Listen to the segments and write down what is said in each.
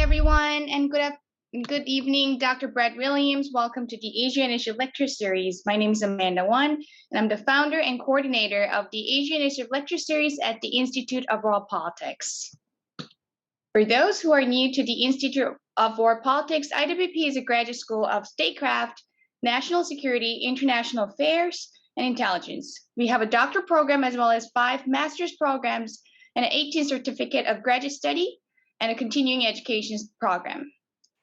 everyone, and good evening, Dr. Brad Williams. Welcome to the Asia Initiative Lecture Series. My name is Amanda Wan, and I'm the founder and coordinator of the Asia Initiative Lecture Series at the Institute of World Politics. For those who are new to the Institute of World Politics, IWP is a graduate school of statecraft, national security, international affairs, and intelligence. We have a doctoral program as well as 5 master's programs and an 18th certificate of graduate study and a continuing education program.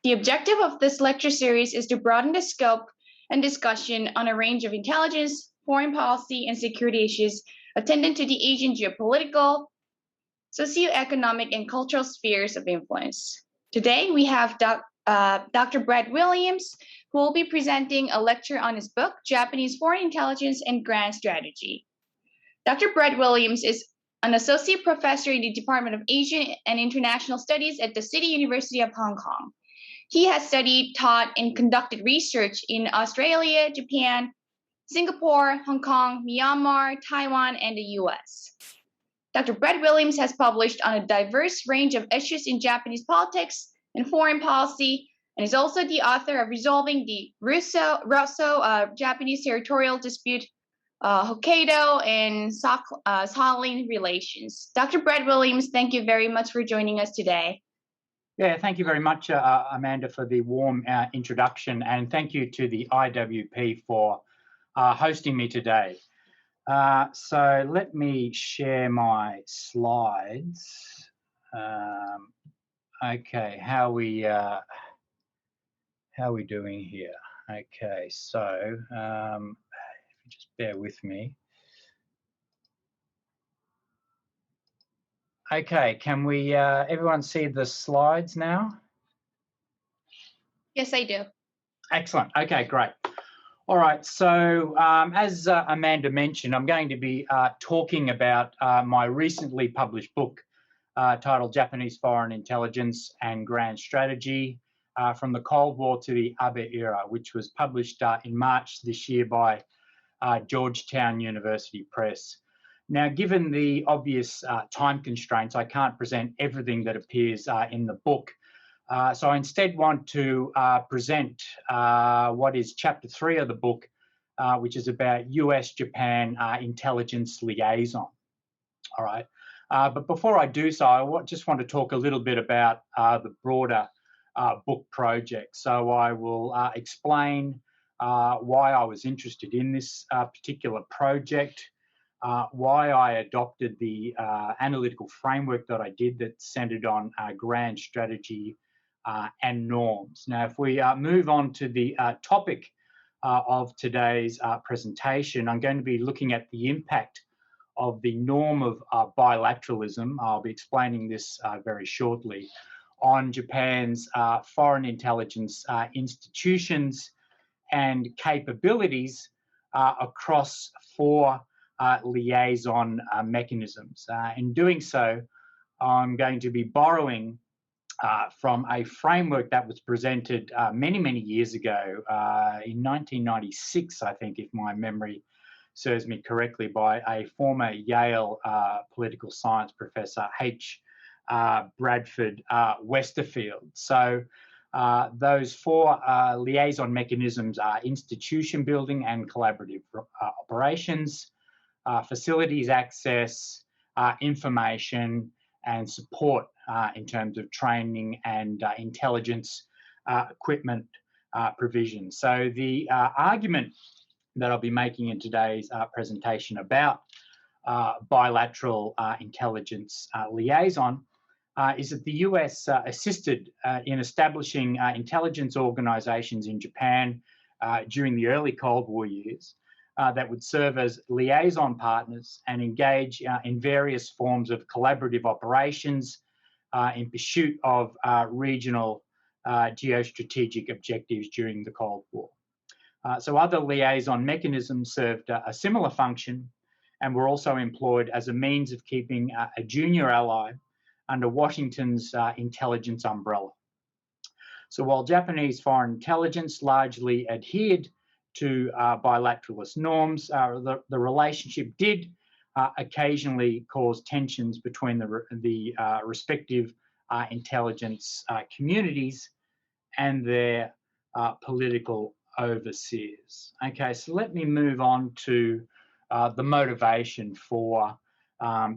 The objective of this lecture series is to broaden the scope and discussion on a range of intelligence, foreign policy, and security issues attendant to the Asian geopolitical, socioeconomic, and cultural spheres of influence. Today, we have Dr. Brad Williams, who will be presenting a lecture on his book, Japanese Foreign Intelligence and Grand Strategy. Dr. Brad Williams is an associate professor in the Department of Asian and International Studies at the City University of Hong Kong. He has studied, taught, and conducted research in Australia, Japan, Singapore, Hong Kong, Myanmar, Taiwan, and the US. Dr. Brad Williams has published on a diverse range of issues in Japanese politics and foreign policy, and is also the author of Resolving the Russo-Japanese Territorial Dispute, Hokkaido and Sakhalin Relations. Dr. Brad Williams, thank you very much for joining us today. Yeah, thank you very much, Amanda, for the warm introduction, and thank you to the IWP for hosting me today. So let me share my slides. Okay, how we doing here? Okay, so just bear with me. Okay, can we everyone see the slides now? Yes, I do. Excellent. Okay, great. All right, so as Amanda mentioned, I'm going to be talking about my recently published book titled Japanese Foreign Intelligence and Grand Strategy, from the Cold War to the Abe Era, which was published in March this year by Georgetown University Press. Now, given the obvious time constraints, I can't present everything that appears in the book. So I instead want to present what is chapter 3 of the book, which is about US-Japan intelligence liaison. All right. But before I do so, I just want to talk a little bit about the broader book project. So I will explain why I was interested in this particular project, why I adopted the analytical framework that I did that centered on grand strategy and norms. Now, if we move on to the topic of today's presentation, I'm going to be looking at the impact of the norm of bilateralism. I'll be explaining this very shortly, on Japan's foreign intelligence institutions and capabilities across 4 liaison mechanisms. In doing so, I'm going to be borrowing from a framework that was presented many, many years ago, in 1996, I think, if my memory serves me correctly, by a former Yale political science professor, H. Bradford Westerfield. So those 4 liaison mechanisms are institution building and collaborative operations, facilities access, information, and support in terms of training and intelligence equipment provision. So the argument that I'll be making in today's presentation about bilateral intelligence liaison is that the US assisted in establishing intelligence organizations in Japan during the early Cold War years that would serve as liaison partners and engage in various forms of collaborative operations in pursuit of regional geostrategic objectives during the Cold War. So other liaison mechanisms served a similar function and were also employed as a means of keeping a junior ally under Washington's intelligence umbrella. So while Japanese foreign intelligence largely adhered to bilateralist norms, the relationship did occasionally cause tensions between the respective intelligence communities and their political overseers. Okay, so let me move on to the motivation for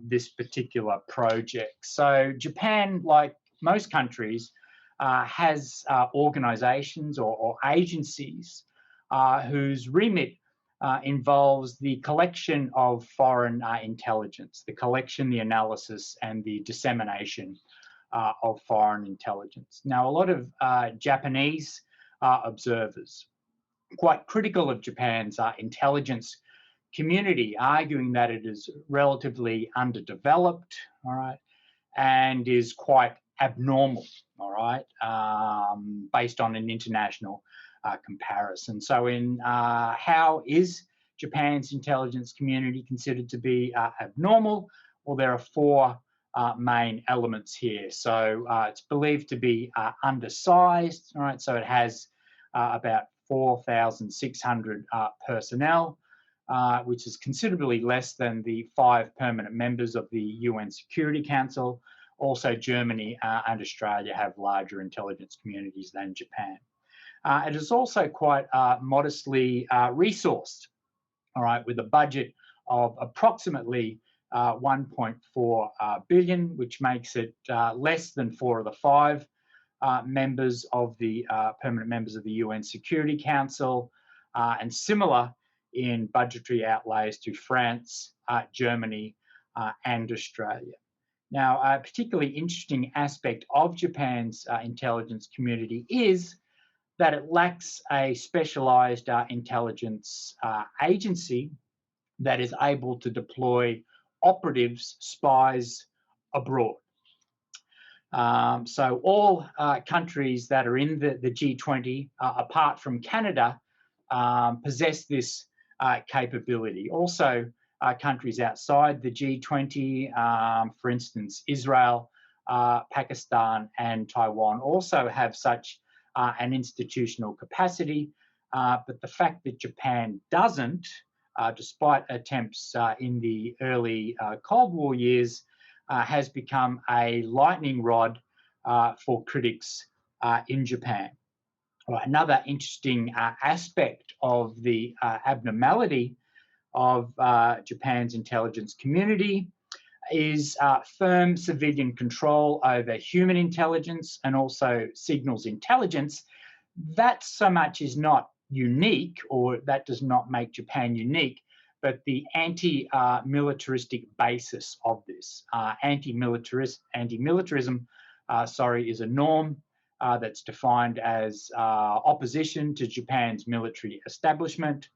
this particular project. So Japan, like most countries, has organizations or agencies whose remit involves the collection of foreign intelligence, the collection, the analysis, and the dissemination of foreign intelligence. Now, a lot of Japanese observers, quite critical of Japan's intelligence community, arguing that it is relatively underdeveloped, all right, and is quite abnormal, all right, based on an international comparison. So how is Japan's intelligence community considered to be abnormal? Well, there are four main elements here. So it's believed to be undersized, all right, so it has about 4,600 personnel, which is considerably less than the 5 permanent members of the UN Security Council. Also, Germany and Australia have larger intelligence communities than Japan. It is also quite modestly resourced, all right, with a budget of approximately 1.4 billion, which makes it less than 4 of the 5 members of the permanent members of the UN Security Council, and similar in budgetary outlays to France, Germany, and Australia. Now, a particularly interesting aspect of Japan's intelligence community is that it lacks a specialized intelligence agency that is able to deploy operatives, spies abroad. So all countries that are in the G20, apart from Canada, possess this capability. Also, countries outside the G20, for instance, Israel, Pakistan, and Taiwan also have such an institutional capacity. But the fact that Japan doesn't, despite attempts in the early Cold War years, has become a lightning rod for critics in Japan. Right, another interesting aspect of the abnormality of Japan's intelligence community is firm civilian control over human intelligence and also signals intelligence. That so much is not unique, or that does not make Japan unique, but the anti-militaristic basis of this. Anti-militarism, is a norm that's defined as opposition to Japan's military establishment,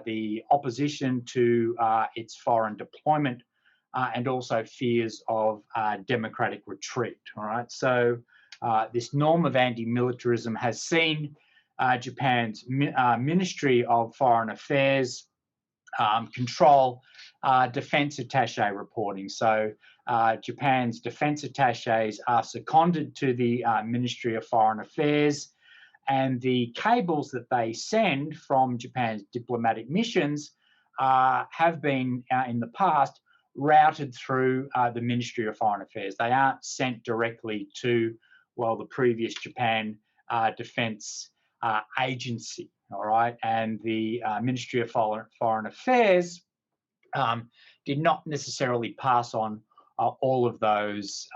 the opposition to its foreign deployment, and also fears of democratic retreat. All right, so this norm of anti-militarism has seen Japan's Ministry of Foreign Affairs control defense attaché reporting. So Japan's defense attachés are seconded to the Ministry of Foreign Affairs, and the cables that they send from Japan's diplomatic missions have been, in the past, routed through the Ministry of Foreign Affairs. They aren't sent directly to, well, the previous Japan Defense Agency, all right? And the Ministry of Foreign Affairs did not necessarily pass on all of those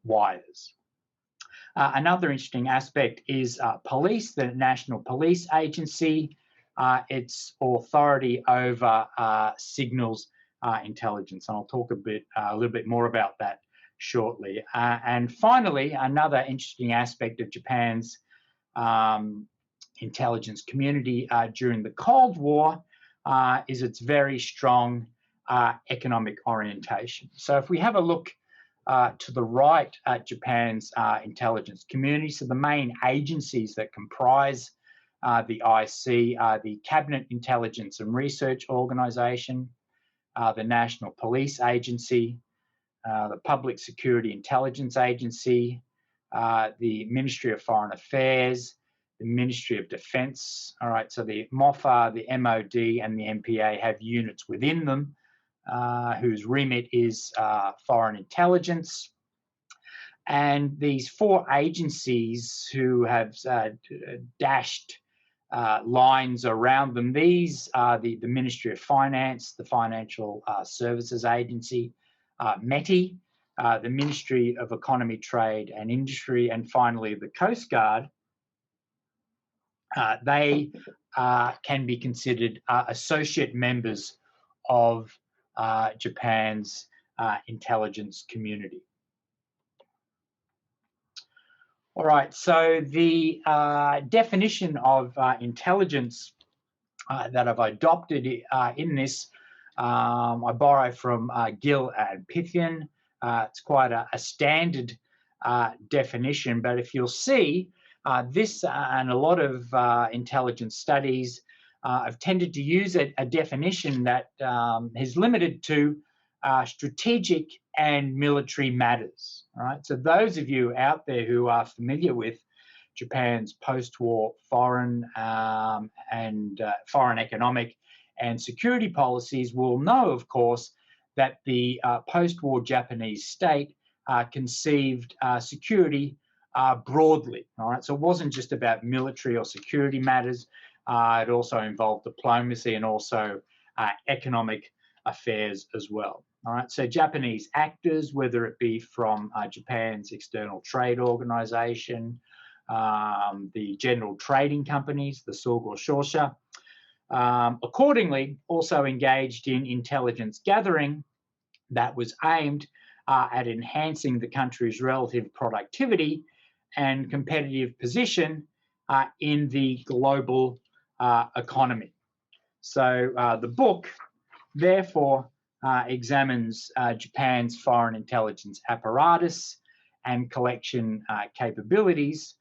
wires. Another interesting aspect is police, the National Police Agency, its authority over signals intelligence. And I'll talk a little bit more about that shortly. And finally, another interesting aspect of Japan's intelligence community during the Cold War is its very strong economic orientation. So if we have a look to the right at Japan's intelligence community, so the main agencies that comprise the IC are the Cabinet Intelligence and Research Organisation, the National Police Agency, the Public Security Intelligence Agency, the Ministry of Foreign Affairs, the Ministry of Defence. All right, so the MOFA, the MOD, and the MPA have units within them whose remit is foreign intelligence. And these four agencies who have dashed lines around them, these are the Ministry of Finance, the Financial Services Agency, METI, the Ministry of Economy, Trade and Industry, and finally the Coast Guard. They can be considered associate members of Japan's intelligence community. All right, so the definition of intelligence that I've adopted in this, I borrow from Gill and Pythian. It's quite a standard definition, but if you'll see, this and a lot of intelligence studies have tended to use a definition that is limited to strategic and military matters. All right, so those of you out there who are familiar with Japan's post-war foreign foreign economic and security policies will know, of course, that the post-war Japanese state conceived security broadly. All right, so it wasn't just about military or security matters. It also involved diplomacy and also economic affairs as well. All right, so Japanese actors, whether it be from Japan's external trade organization, the general trading companies, the Sogo Shosha, accordingly also engaged in intelligence gathering that was aimed at enhancing the country's relative productivity and competitive position in the global economy. So the book, therefore, examines Japan's foreign intelligence apparatus and collection capabilities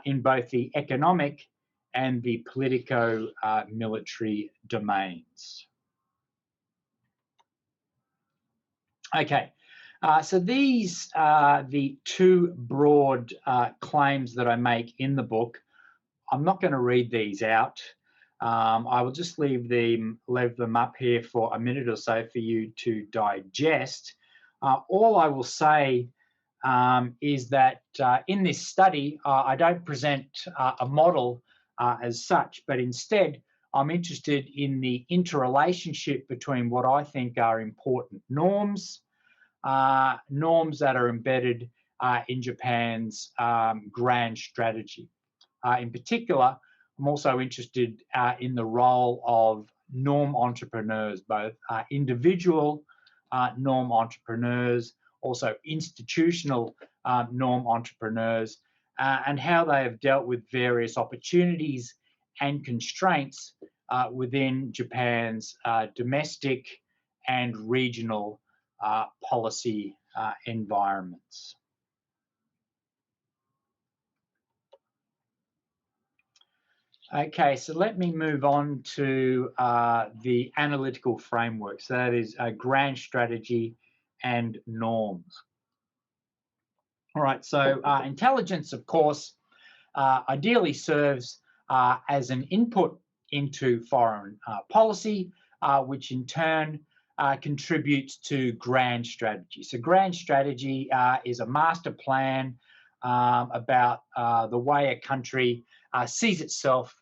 in both the economic and the politico-military domains. Okay, so these are the two broad claims that I make in the book. I'm not going to read these out. I will just leave them up here for a minute or so for you to digest. All I will say is that in this study, I don't present a model as such, but instead I'm interested in the interrelationship between what I think are important norms, norms that are embedded in Japan's grand strategy. In particular, I'm also interested in the role of norm entrepreneurs, both individual norm entrepreneurs, also institutional norm entrepreneurs, and how they have dealt with various opportunities and constraints within Japan's domestic and regional policy environments. Okay, so let me move on to the analytical framework. So that is a grand strategy and norms. All right, so intelligence, of course, ideally serves as an input into foreign policy, which in turn contributes to grand strategy. So grand strategy is a master plan about the way a country sees itself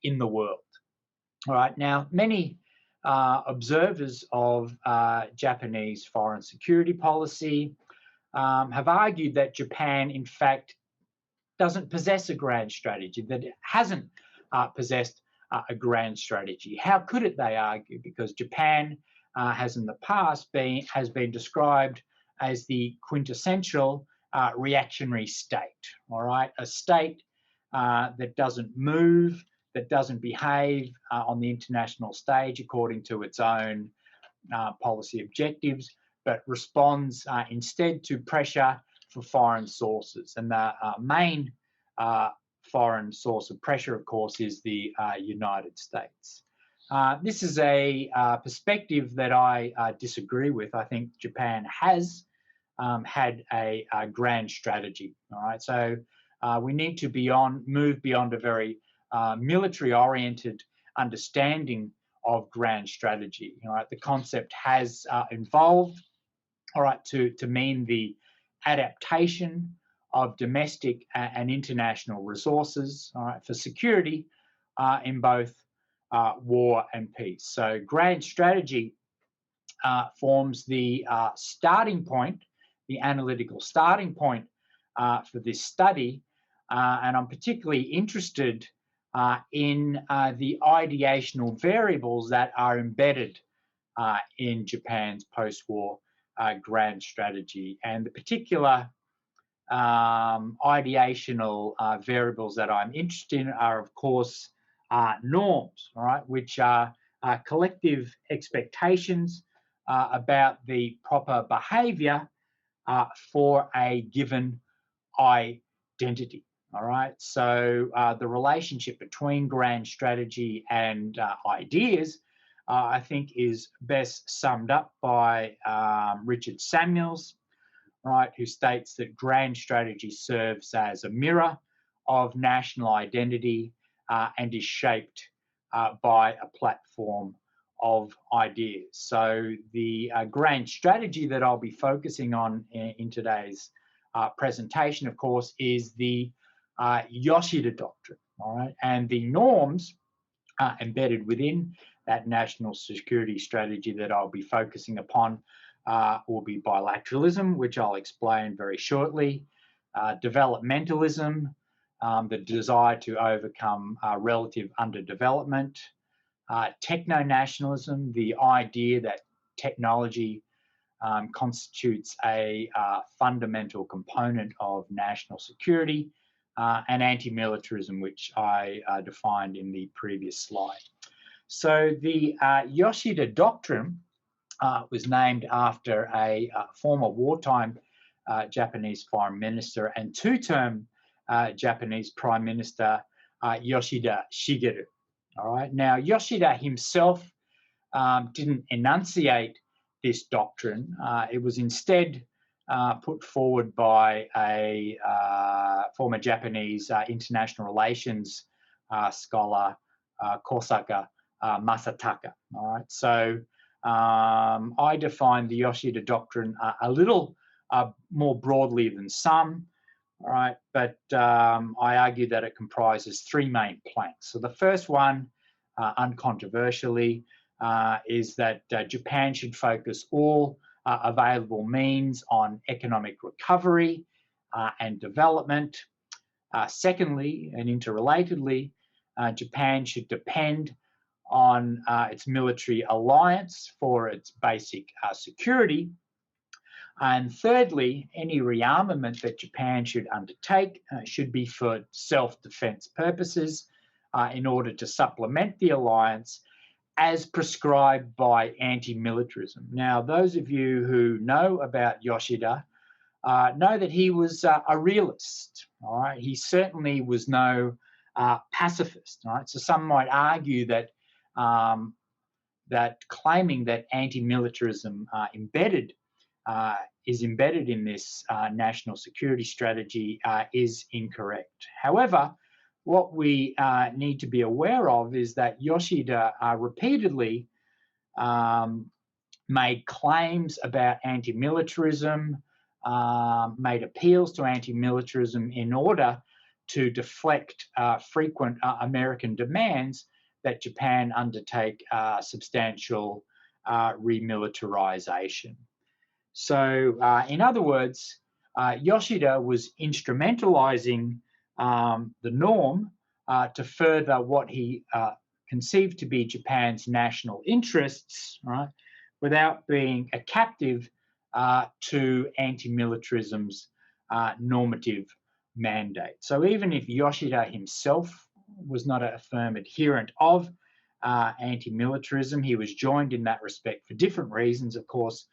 in the world. All right, now many observers of Japanese foreign security policy have argued that Japan, in fact, doesn't possess a grand strategy, that it hasn't possessed a grand strategy. How could it, they argue, because Japan has in the past has been described as the quintessential reactionary state, all right? A state that doesn't move, that doesn't behave on the international stage according to its own policy objectives, but responds instead to pressure for foreign sources. And the main foreign source of pressure, of course, is the United States. This is a perspective that I disagree with. I think Japan has had a grand strategy. All right, so we need to move beyond a very military-oriented understanding of grand strategy. All right, the concept has evolved, all right, to mean the adaptation of domestic and international resources, all right, for security in both war and peace. So grand strategy forms the starting point, the analytical starting point for this study. And I'm particularly interested in the ideational variables that are embedded in Japan's post-war grand strategy. And the particular ideational variables that I'm interested in are, of course, norms, all right, which are collective expectations about the proper behaviour for a given identity. All right, so the relationship between grand strategy and ideas, I think, is best summed up by Richard Samuels, right, who states that grand strategy serves as a mirror of national identity and is shaped by a platform of ideas. So the grand strategy that I'll be focusing on in today's presentation, of course, is the Yoshida Doctrine, all right, and the norms embedded within that national security strategy that I'll be focusing upon will be bilateralism, which I'll explain very shortly, developmentalism, the desire to overcome relative underdevelopment, techno-nationalism, the idea that technology constitutes a fundamental component of national security, and anti-militarism, which I defined in the previous slide. So the Yoshida Doctrine was named after a former wartime Japanese foreign minister and two-term Japanese prime minister, Yoshida Shigeru. All right. Now, Yoshida himself didn't enunciate this doctrine. It was instead put forward by a former Japanese international relations scholar, Kosaka Masataka. All right. So I define the Yoshida Doctrine a little more broadly than some. All right, but I argue that it comprises three main planks. So the first one, uncontroversially, is that Japan should focus all available means on economic recovery and development. Secondly, and interrelatedly, Japan should depend on its military alliance for its basic security. And thirdly, any rearmament that Japan should undertake should be for self-defense purposes in order to supplement the alliance as prescribed by anti-militarism. Now, those of you who know about Yoshida know that he was a realist. All right, he certainly was no pacifist. All right, so some might argue that that claiming that anti-militarism is embedded in this national security strategy is incorrect. However, what we need to be aware of is that Yoshida repeatedly made claims about anti-militarism, made appeals to anti-militarism in order to deflect frequent American demands that Japan undertake substantial remilitarization. So, in other words, Yoshida was instrumentalizing the norm to further what he conceived to be Japan's national interests, right, without being a captive to anti-militarism's normative mandate. So even if Yoshida himself was not a firm adherent of anti-militarism, he was joined in that respect for different reasons, of course,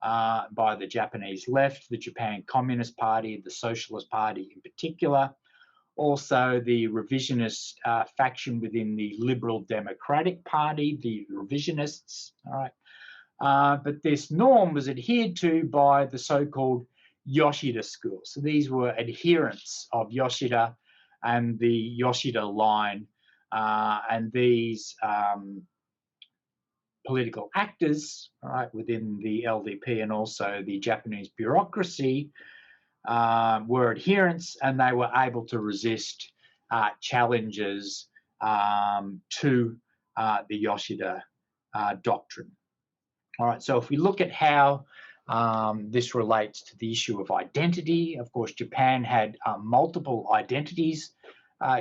by the Japanese left, the Japan Communist Party, the Socialist Party in particular, also the revisionist faction within the Liberal Democratic Party, the revisionists, all right. But this norm was adhered to by the so-called Yoshida school. So these were adherents of Yoshida and the Yoshida line, and these political actors, right, within the LDP and also the Japanese bureaucracy were adherents, and they were able to resist challenges to the Yoshida doctrine. All right, so if we look at how this relates to the issue of identity, of course, Japan had multiple identities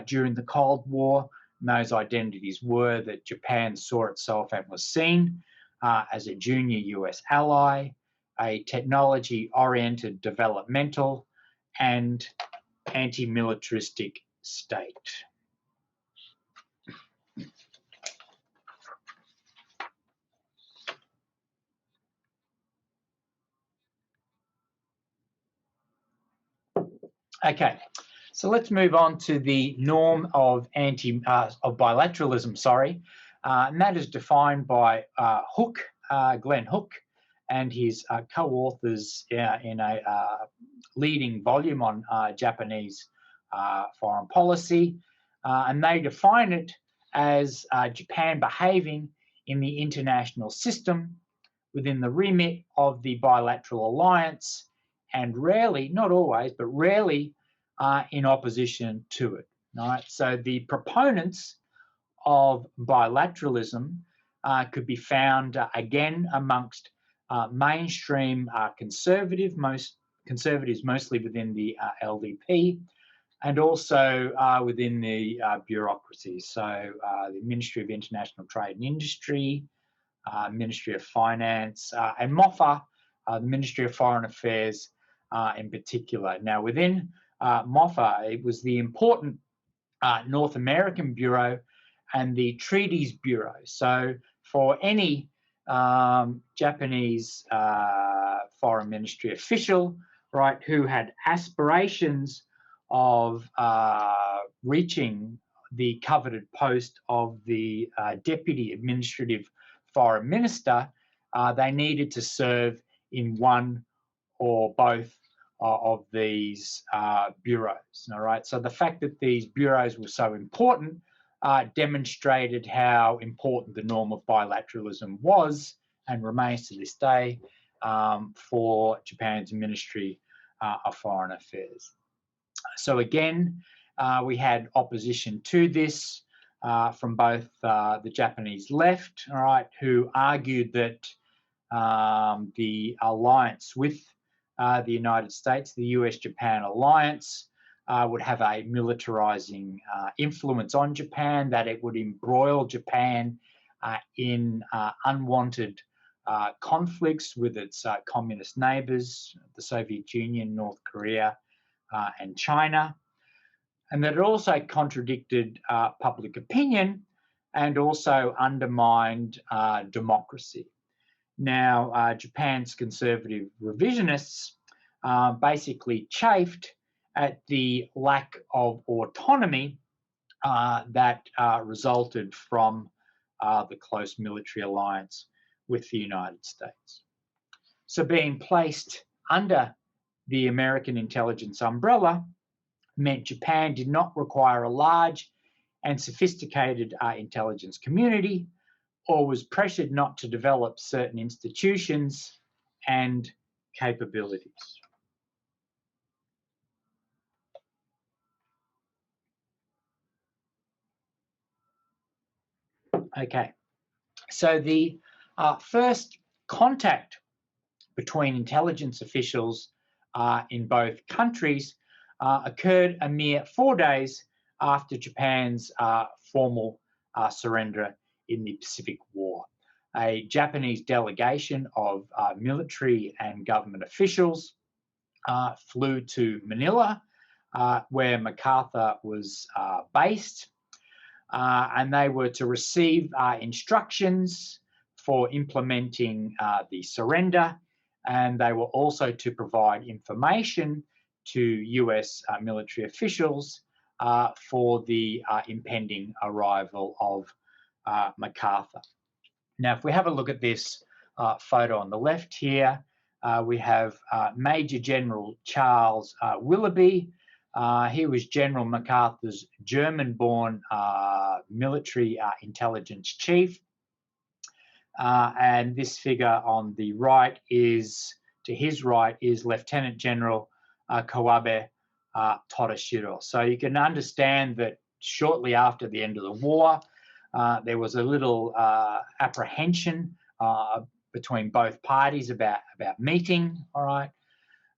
during the Cold War. And those identities were that Japan saw itself and was seen as a junior US ally, a technology-oriented developmental and anti-militaristic state. Okay, so let's move on to the norm of bilateralism, and that is defined by Glenn Hook, and his co-authors in a leading volume on Japanese foreign policy, and they define it as Japan behaving in the international system within the remit of the bilateral alliance, and rarely, not always, but rarely in opposition to it. Right? So the proponents of bilateralism could be found again amongst mainstream conservatives, mostly within the LDP, and also within the bureaucracy. So the Ministry of International Trade and Industry, Ministry of Finance, and MOFA, the Ministry of Foreign Affairs in particular. Now, within MOFA, it was the important North American Bureau and the Treaties Bureau. So for any Japanese foreign ministry official, right, who had aspirations of reaching the coveted post of the Deputy Administrative Foreign Minister, they needed to serve in one or both of these bureaus. All right, so the fact that these bureaus were so important demonstrated how important the norm of bilateralism was and remains to this day for Japan's Ministry of Foreign Affairs. So again, we had opposition to this from both the Japanese left, all right, who argued that the alliance with the United States, the US-Japan alliance, would have a militarizing influence on Japan, that it would embroil Japan in unwanted conflicts with its communist neighbors, the Soviet Union, North Korea, and China, and that it also contradicted public opinion and also undermined democracy. Now, Japan's conservative revisionists basically chafed at the lack of autonomy that resulted from the close military alliance with the United States. So being placed under the American intelligence umbrella meant Japan did not require a large and sophisticated intelligence community, or was pressured not to develop certain institutions and capabilities. Okay, so the first contact between intelligence officials in both countries occurred a mere 4 days after Japan's formal surrender in the Pacific War. A Japanese delegation of military and government officials flew to Manila, where MacArthur was based, and they were to receive instructions for implementing the surrender, and they were also to provide information to US military officials for the impending arrival of MacArthur. Now, if we have a look at this photo on the left here, we have Major General Charles Willoughby. He was General MacArthur's German-born military intelligence chief. And this figure on the right is, to his right, is Lieutenant General Kawabe Torashiro. So you can understand that shortly after the end of the war, there was a little apprehension between both parties about meeting, all right?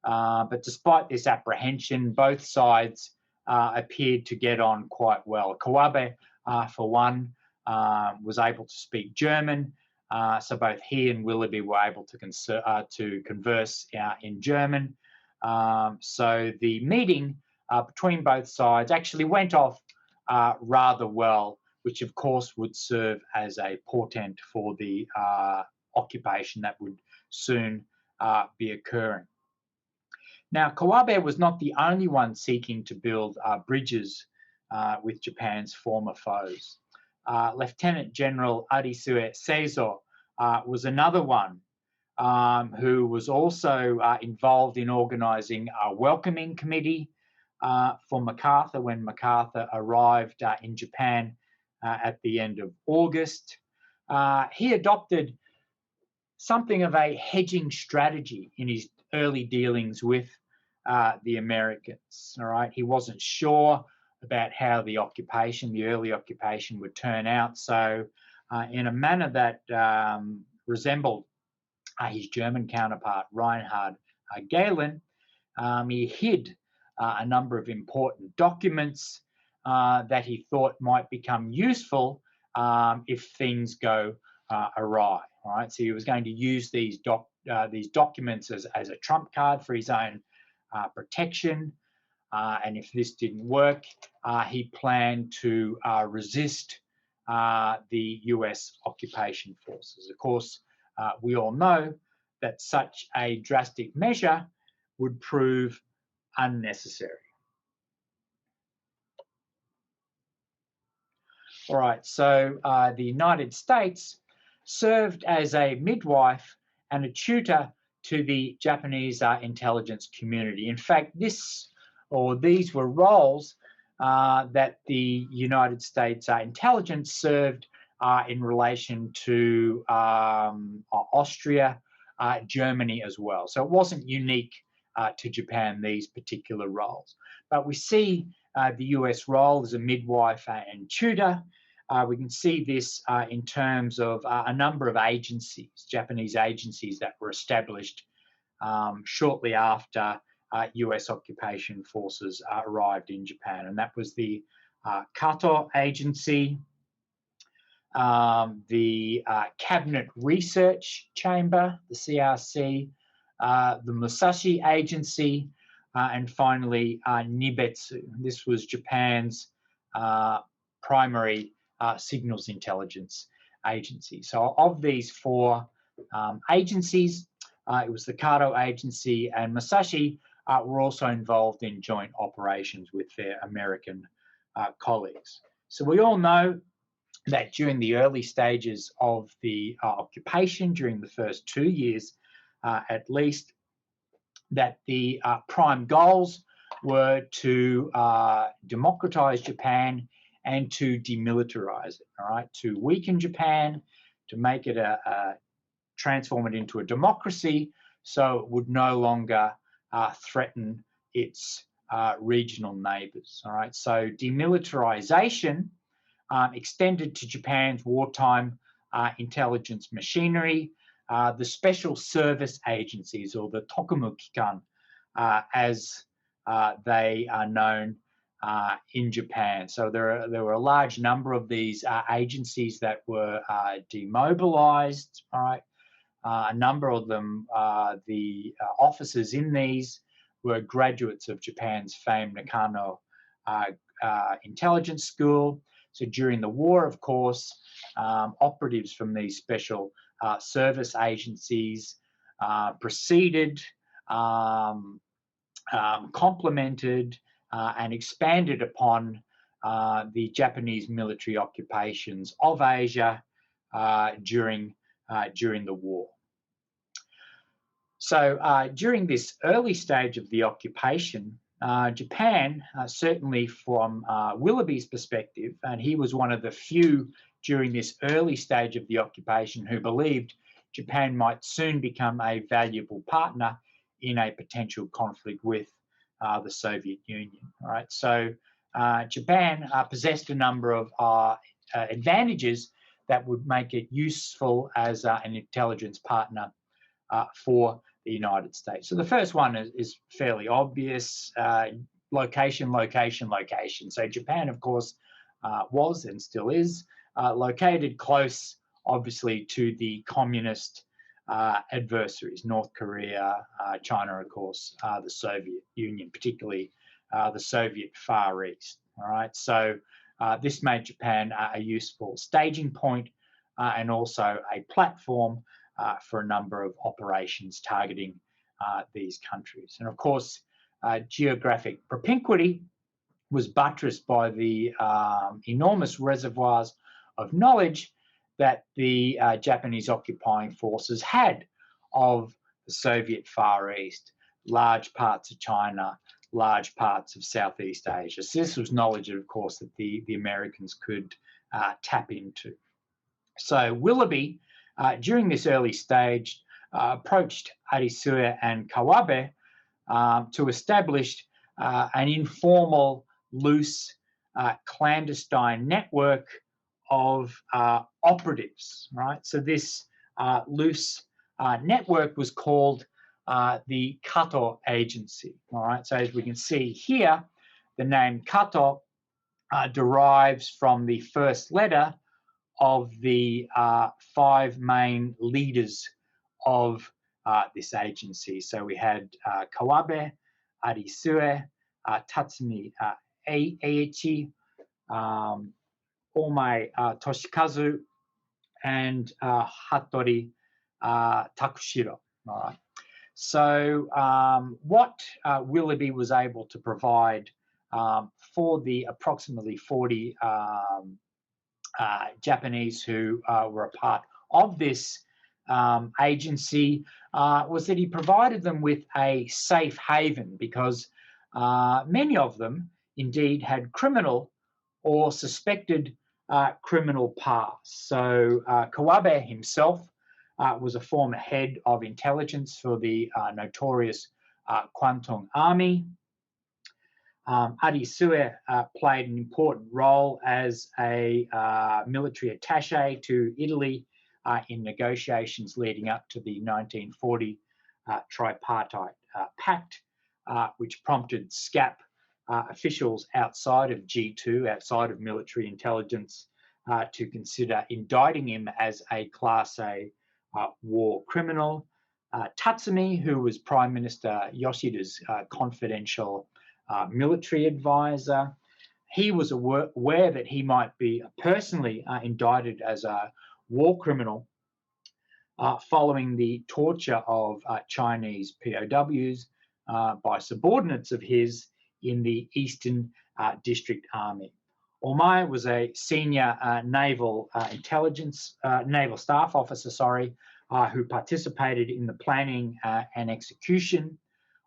But despite this apprehension, both sides appeared to get on quite well. Kawabe, for one, was able to speak German, so both he and Willoughby were able to converse in German. So the meeting between both sides actually went off rather well, which of course would serve as a portent for the occupation that would soon be occurring. Now, Kawabe was not the only one seeking to build bridges with Japan's former foes. Lieutenant General Arisue Seizo was another one who was also involved in organising a welcoming committee for MacArthur when MacArthur arrived in Japan at the end of August. He adopted something of a hedging strategy in his early dealings with the Americans. All right, he wasn't sure about how the early occupation would turn out. So, in a manner that resembled his German counterpart Reinhard Gehlen, he hid a number of important documents that he thought might become useful if things go awry. All right, so he was going to use these documents as a trump card for his own protection. And if this didn't work, he planned to resist the US occupation forces. Of course, we all know that such a drastic measure would prove unnecessary. All right, so the United States served as a midwife and a tutor to the Japanese intelligence community. In fact, these were roles that the United States intelligence served in relation to Austria, Germany as well. So it wasn't unique to Japan, these particular roles. But we see the US role as a midwife and tutor. We can see this in terms of a number of agencies, Japanese agencies that were established shortly after US occupation forces arrived in Japan. And that was the Qatar Agency, the Cabinet Research Chamber, the CRC, the Musashi Agency, and finally Nibetsu. This was Japan's primary signals intelligence agency. So of these four agencies, it was the Qatar Agency and Musashi were also involved in joint operations with their American colleagues. So we all know that during the early stages of the occupation, during the first 2 years at least, that the prime goals were to democratize Japan and to demilitarize it, all right, to weaken Japan, to make it transform it into a democracy so it would no longer threaten its regional neighbors, all right. So demilitarization extended to Japan's wartime intelligence machinery, the special service agencies, or the Tokumu-kikan, as they are known in Japan. So there were a large number of these agencies that were demobilized, all right. A number of them, the officers in these were graduates of Japan's famed Nakano intelligence school. So during the war, of course, operatives from these special service agencies proceeded, complemented, and expanded upon the Japanese military occupations of Asia during the war. So during this early stage of the occupation, Japan, certainly from Willoughby's perspective, and he was one of the few during this early stage of the occupation who believed Japan might soon become a valuable partner in a potential conflict with the Soviet Union. All right, so Japan possessed a number of advantages that would make it useful as an intelligence partner for the United States. So the first one is fairly obvious: location, location, location. So Japan, of course, was and still is located close, obviously, to the communist adversaries: North Korea, China, of course, the Soviet Union, particularly the Soviet Far East. All right, so this made Japan a useful staging point and also a platform for a number of operations targeting these countries. And of course, geographic propinquity was buttressed by the enormous reservoirs of knowledge that the Japanese occupying forces had of the Soviet Far East, large parts of China, large parts of Southeast Asia. So this was knowledge, of course, that the Americans could tap into. So Willoughby, during this early stage, approached Arisue and Kawabe to establish an informal, loose, clandestine network of operatives, right? So this loose network was called the Qatar Agency, all right? So as we can see here, the name Qatar derives from the first letter of the 5 main leaders of this agency. So we had Kawabe, Arisue, Tatsumi Eiichi, Omai Toshikazu, and Hattori Takushiro. All right. So what Willoughby was able to provide for the approximately 40 Japanese who were a part of this agency was that he provided them with a safe haven, because many of them indeed had criminal or suspected criminal past. So Kawabe himself was a former head of intelligence for the notorious Kwantung Army. Arisue played an important role as a military attaché to Italy in negotiations leading up to the 1940 tripartite pact, which prompted SCAP officials outside of G2, outside of military intelligence, to consider indicting him as a Class A war criminal. Tatsumi, who was Prime Minister Yoshida's confidential military advisor, he was aware that he might be personally indicted as a war criminal following the torture of Chinese POWs by subordinates of his in the Eastern District Army. Omai was a senior naval staff officer, who participated in the planning and execution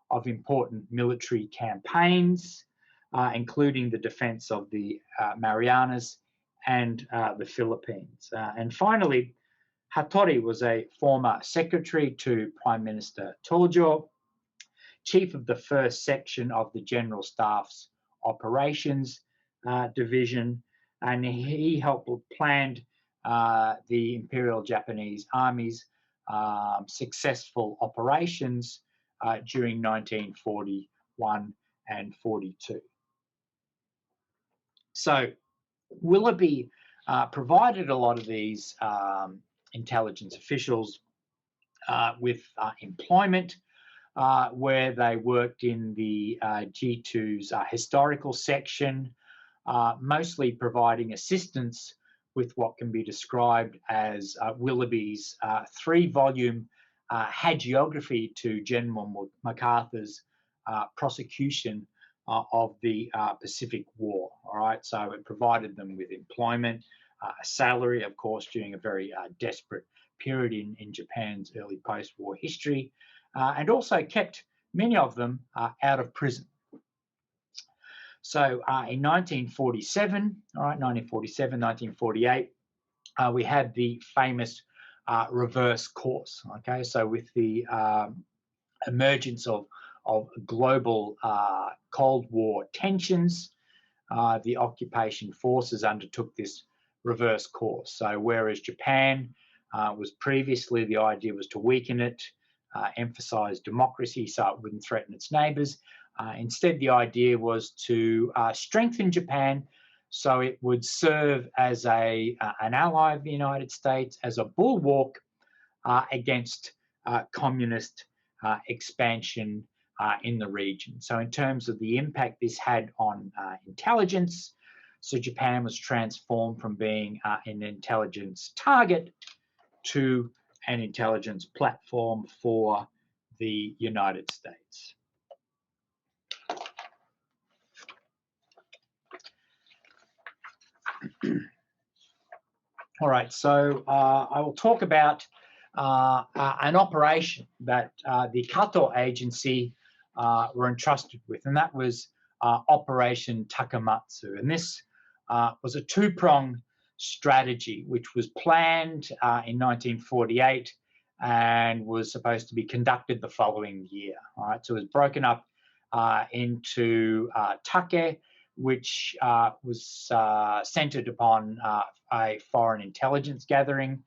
of important military campaigns, including the defense of the Marianas and the Philippines. And finally, Hattori was a former secretary to Prime Minister Tojo, chief of the first section of the General Staff's Operations Division, and he helped plan the Imperial Japanese Army's successful operations during 1941 and 42. So Willoughby provided a lot of these intelligence officials with employment where they worked in the G2's historical section, mostly providing assistance with what can be described as Willoughby's 3-volume hagiography to General MacArthur's prosecution of the Pacific War. All right, so it provided them with employment, a salary, of course, during a very desperate period in Japan's early post-war history, and also kept many of them out of prison. So in 1947, all right, 1947, 1948, we had the famous reverse course. Okay, so with the emergence of of global Cold War tensions, the occupation forces undertook this reverse course. So whereas Japan was previously, the idea was to weaken it, emphasize democracy so it wouldn't threaten its neighbors, instead the idea was to strengthen Japan so it would serve as an ally of the United States, as a bulwark against communist expansion in the region. So in terms of the impact this had on intelligence, so Japan was transformed from being an intelligence target to an intelligence platform for the United States. All right, so I will talk about an operation that the Qatar Agency were entrusted with, and that was Operation Takamatsu. And this was a two-pronged strategy which was planned in 1948 and was supposed to be conducted the following year. All right, so it was broken up into Take, which was centered upon a foreign intelligence gathering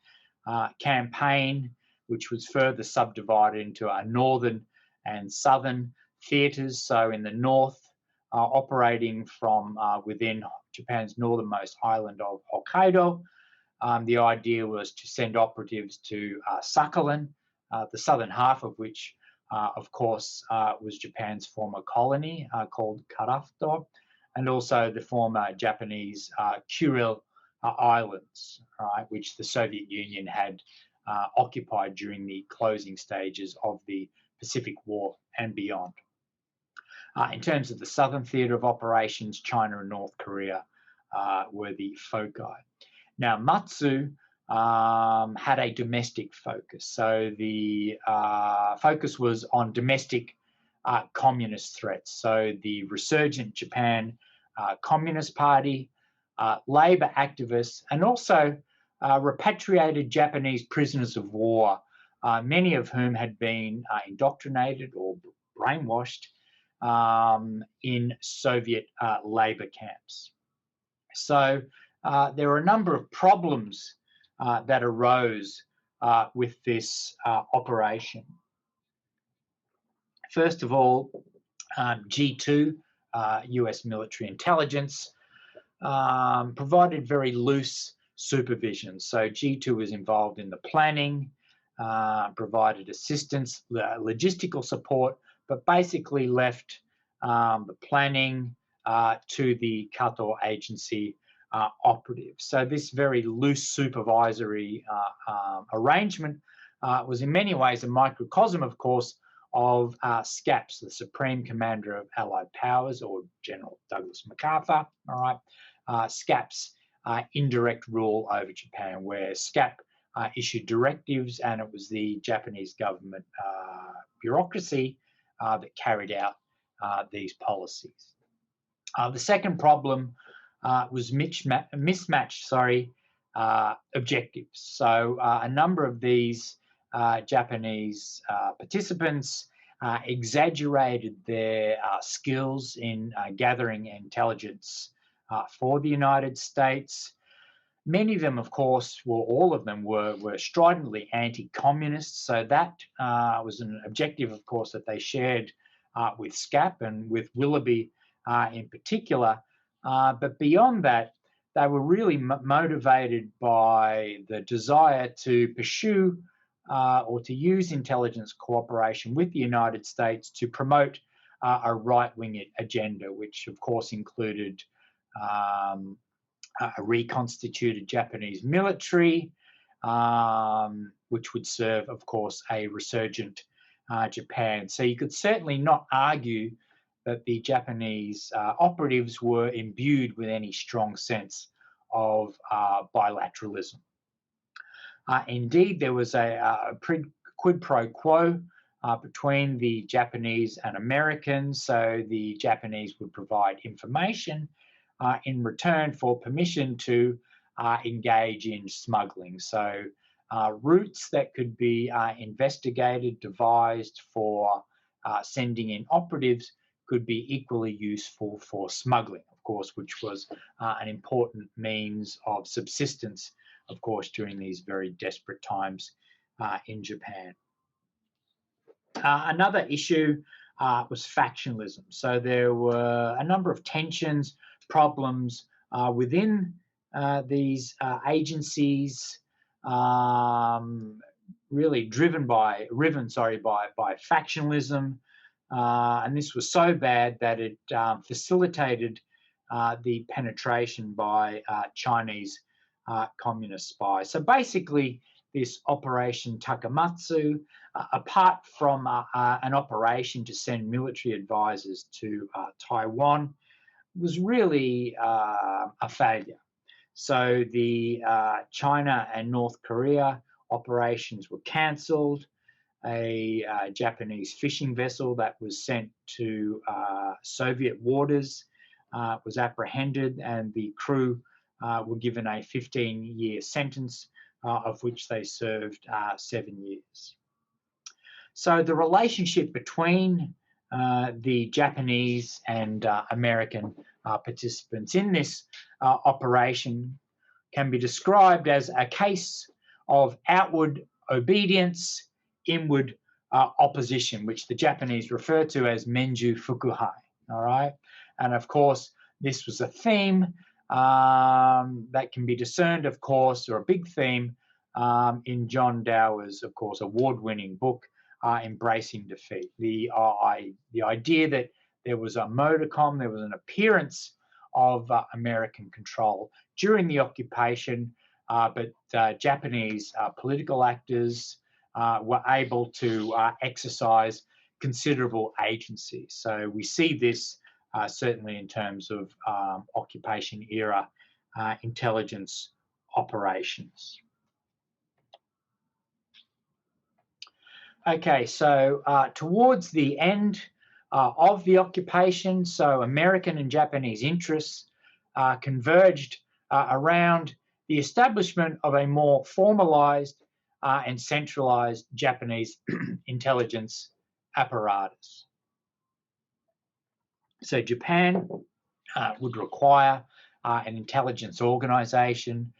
campaign, which was further subdivided into a northern and southern theatres. So in the north, operating from within Japan's northernmost island of Hokkaido, the idea was to send operatives to Sakhalin, the southern half of which, of course, was Japan's former colony called Karafuto, and also the former Japanese Kuril Islands, right, which the Soviet Union had occupied during the closing stages of the Pacific War and beyond. In terms of the southern theatre of operations, China and North Korea were the foci. Now, Matsu had a domestic focus. So the focus was on domestic communist threats. So the resurgent Japan Communist Party, labour activists, and also repatriated Japanese prisoners of war, many of whom had been indoctrinated or brainwashed in Soviet labour camps. So there were a number of problems that arose with this operation. First of all, G2, US military intelligence, provided very loose supervision. So G2 was involved in the planning, provided assistance, logistical support, but basically left the planning to the Qatar Agency operatives. So this very loose supervisory arrangement was in many ways a microcosm, of course, of SCAPS, the Supreme Commander of Allied Powers, or General Douglas MacArthur, all right, SCAP's indirect rule over Japan, where SCAP issued directives, and it was the Japanese government bureaucracy that carried out these policies. The second problem was mismatched objectives. So a number of these Japanese participants exaggerated their skills in gathering intelligence for the United States. Many of them, of course, all of them were stridently anti-communist. So that was an objective, of course, that they shared with SCAP and with Willoughby in particular. But beyond that, they were really motivated by the desire to pursue or to use intelligence cooperation with the United States to promote a right-wing agenda, which of course included a reconstituted Japanese military, which would serve, of course, a resurgent Japan. So you could certainly not argue that the Japanese operatives were imbued with any strong sense of bilateralism. Indeed, there was a quid pro quo between the Japanese and Americans. So the Japanese would provide information in return for permission to engage in smuggling. So routes that could be investigated, devised for sending in operatives could be equally useful for smuggling, of course, which was an important means of subsistence, of course, during these very desperate times in Japan. Another issue was factionalism. So there were a number of tensions, problems within these agencies, really driven by factionalism, and this was so bad that it facilitated the penetration by Chinese communist spies. So basically, this Operation Takamatsu, apart from an operation to send military advisors to Taiwan, was really a failure. So the China and North Korea operations were cancelled. A Japanese fishing vessel that was sent to Soviet waters was apprehended, and the crew were given a 15-year sentence, of which they served 7 years. So the relationship between the Japanese and American participants in this operation can be described as a case of outward obedience, inward opposition, which the Japanese refer to as Menju Fukuhai, all right? And of course, this was a theme that can be discerned, of course, or a big theme in John Dower's, of course, award-winning book, Embracing Defeat. The idea that there was a modicum, there was an appearance of American control during the occupation, but Japanese political actors were able to exercise considerable agency. So we see this certainly in terms of occupation era intelligence operations. Okay, so towards the end of the occupation, so American and Japanese interests converged around the establishment of a more formalized and centralized Japanese intelligence apparatus. So Japan would require an intelligence organization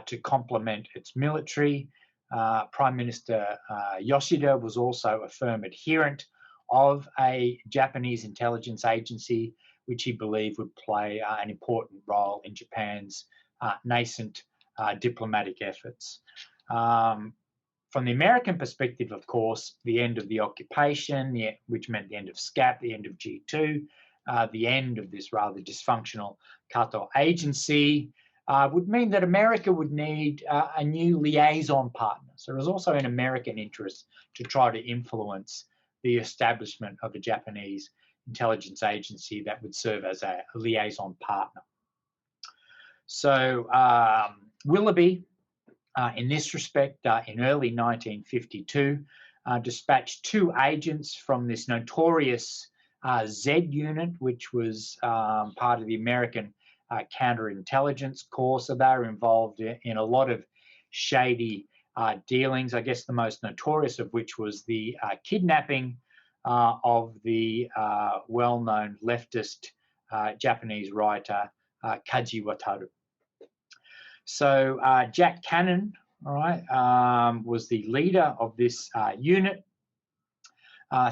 to complement its military. Prime Minister Yoshida was also a firm adherent of a Japanese intelligence agency, which he believed would play an important role in Japan's nascent diplomatic efforts. From the American perspective, of course, the end of the occupation, which meant the end of SCAP, the end of G2, the end of this rather dysfunctional Qatar Agency, would mean that America would need a new liaison partner. So it was also in American interest to try to influence the establishment of a Japanese intelligence agency that would serve as a liaison partner. So Willoughby, in this respect, in early 1952, dispatched 2 agents from this notorious Z unit, which was part of the American counterintelligence corps. So they were involved in a lot of shady dealings, I guess the most notorious of which was the kidnapping of the well-known leftist Japanese writer Kaji Wataru. So Jack Cannon, all right, was the leader of this unit.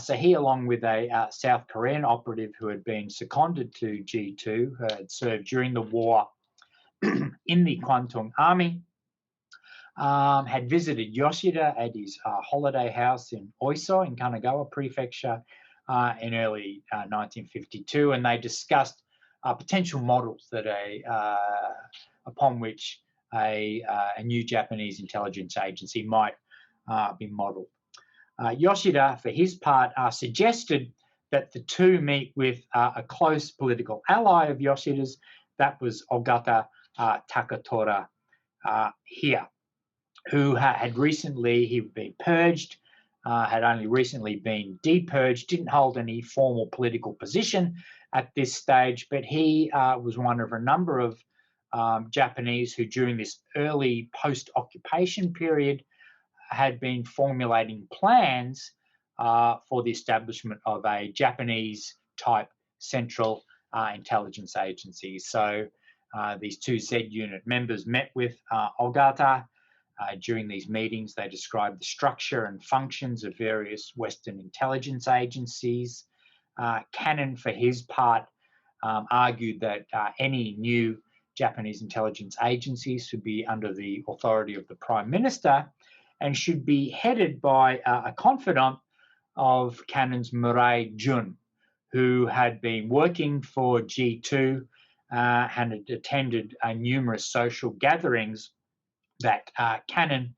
So he, along with a South Korean operative who had been seconded to G2, who had served during the war in the Kwantung Army, had visited Yoshida at his holiday house in Oiso in Kanagawa Prefecture in early 1952, and they discussed potential models that upon which a new Japanese intelligence agency might be modelled. Yoshida, for his part, suggested that the two meet with a close political ally of Yoshida's, that was Ogata Takatora here, who had recently, he'd been purged, had only recently been depurged, didn't hold any formal political position at this stage, but he was one of a number of Japanese who during this early post-occupation period had been formulating plans for the establishment of a Japanese-type central intelligence agency. So these two Z unit members met with Ogata. During these meetings, they described the structure and functions of various Western intelligence agencies. Cannon, for his part, argued that any new Japanese intelligence agencies should be under the authority of the Prime Minister and should be headed by a confidant of Cannon's, Murai Jun, who had been working for G2 and had attended numerous social gatherings that Cannon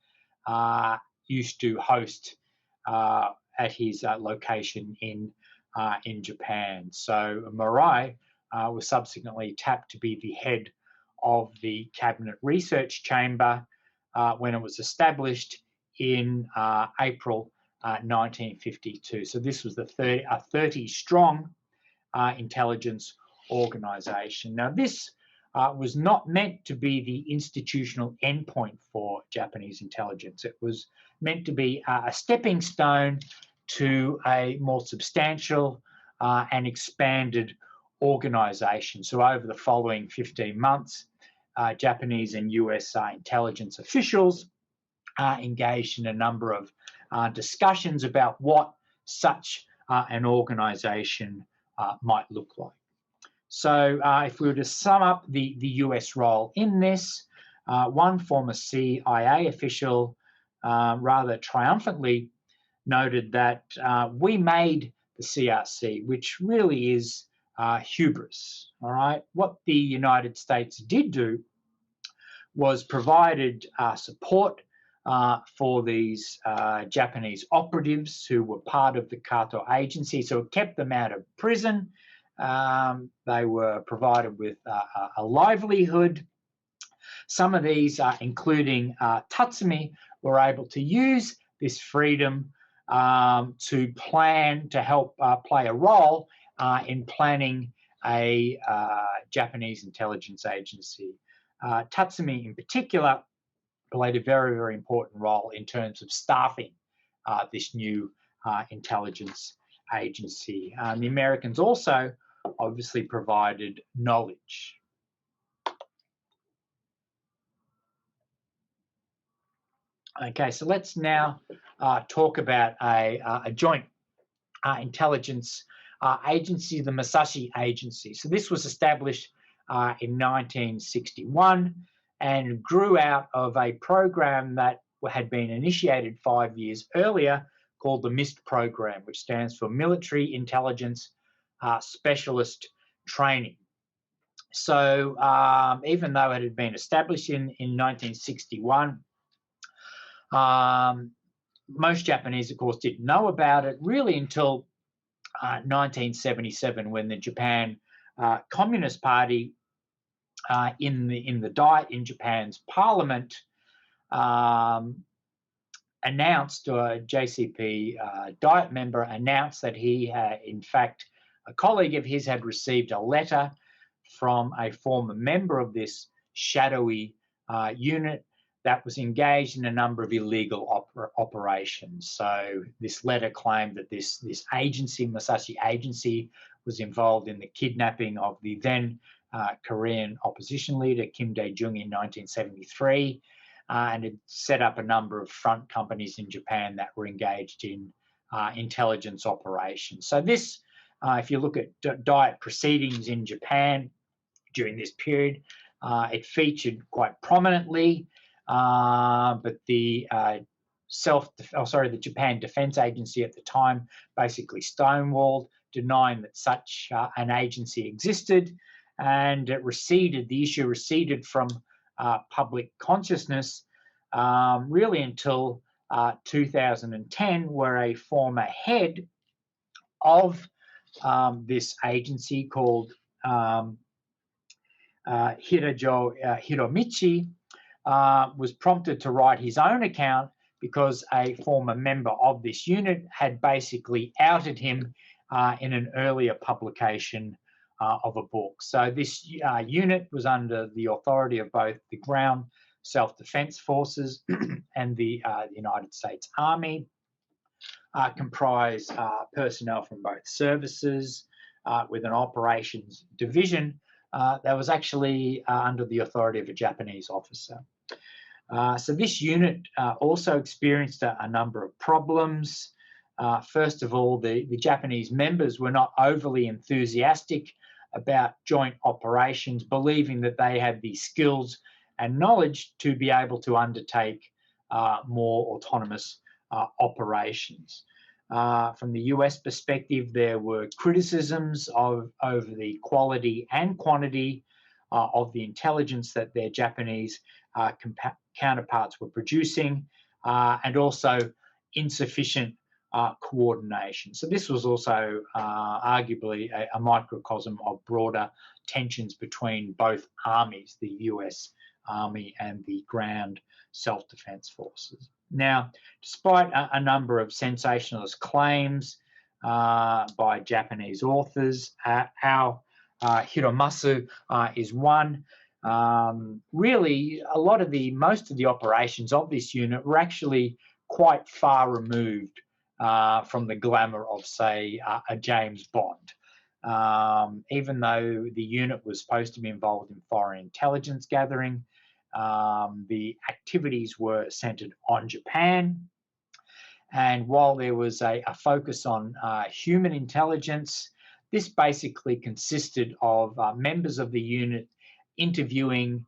used to host at his location in Japan. So Murai was subsequently tapped to be the head of the Cabinet Research Chamber when it was established in April 1952. So this was a 30-strong intelligence organisation. Now this was not meant to be the institutional endpoint for Japanese intelligence. It was meant to be a stepping stone to a more substantial and expanded organisation. So over the following 15 months, Japanese and US intelligence officials engaged in a number of discussions about what such an organisation might look like. So if we were to sum up the US role in this, one former CIA official rather triumphantly noted that we made the CRC, which really is hubris, all right? What the United States did do was provided support for these Japanese operatives who were part of the Qatar Agency, so it kept them out of prison. They were provided with a livelihood. Some of these, including Tatsumi, were able to use this freedom to help play a role in planning a Japanese intelligence agency. Tatsumi, in particular, played a very, very important role in terms of staffing this new intelligence agency. The Americans also obviously provided knowledge. Okay, so let's now talk about a joint intelligence agency, the Musashi Agency. So this was established in 1961 and grew out of a program that had been initiated 5 years earlier called the MIST program, which stands for Military Intelligence Specialist Training. So even though it had been established in 1961, most Japanese, of course, didn't know about it really until 1977, when the Japan Communist Party in the Diet in Japan's parliament announced, or a JCP Diet member announced that he had, in fact, a colleague of his had received a letter from a former member of this shadowy unit that was engaged in a number of illegal operations. So this letter claimed that this agency, Musashi Agency, was involved in the kidnapping of the then Korean opposition leader Kim Dae-jung in 1973, and had set up a number of front companies in Japan that were engaged in intelligence operations. So this, if you look at Diet proceedings in Japan during this period, it featured quite prominently. But the the Japan Defense Agency at the time basically stonewalled, denying that such an agency existed, and the issue receded from public consciousness really until 2010, where a former head of this agency called Hirajo Hiromichi was prompted to write his own account because a former member of this unit had basically outed him in an earlier publication of a book. So this unit was under the authority of both the Ground Self-Defense Forces and the United States Army. comprise personnel from both services with an operations division that was actually under the authority of a Japanese officer. So this unit also experienced a number of problems. First of all, the Japanese members were not overly enthusiastic about joint operations, believing that they had the skills and knowledge to be able to undertake more autonomous operations. From the US perspective, there were criticisms over the quality and quantity of the intelligence that their Japanese counterparts were producing, and also insufficient coordination. So this was also arguably a microcosm of broader tensions between both armies, the US Army and the ground self-defense forces. Now, despite a number of sensationalist claims by Japanese authors, our Hiromasu is one. Really, most of the operations of this unit were actually quite far removed from the glamour of, say, a James Bond. Even though the unit was supposed to be involved in foreign intelligence gathering, the activities were centered on Japan. And while there was a focus on human intelligence, this basically consisted of members of the unit interviewing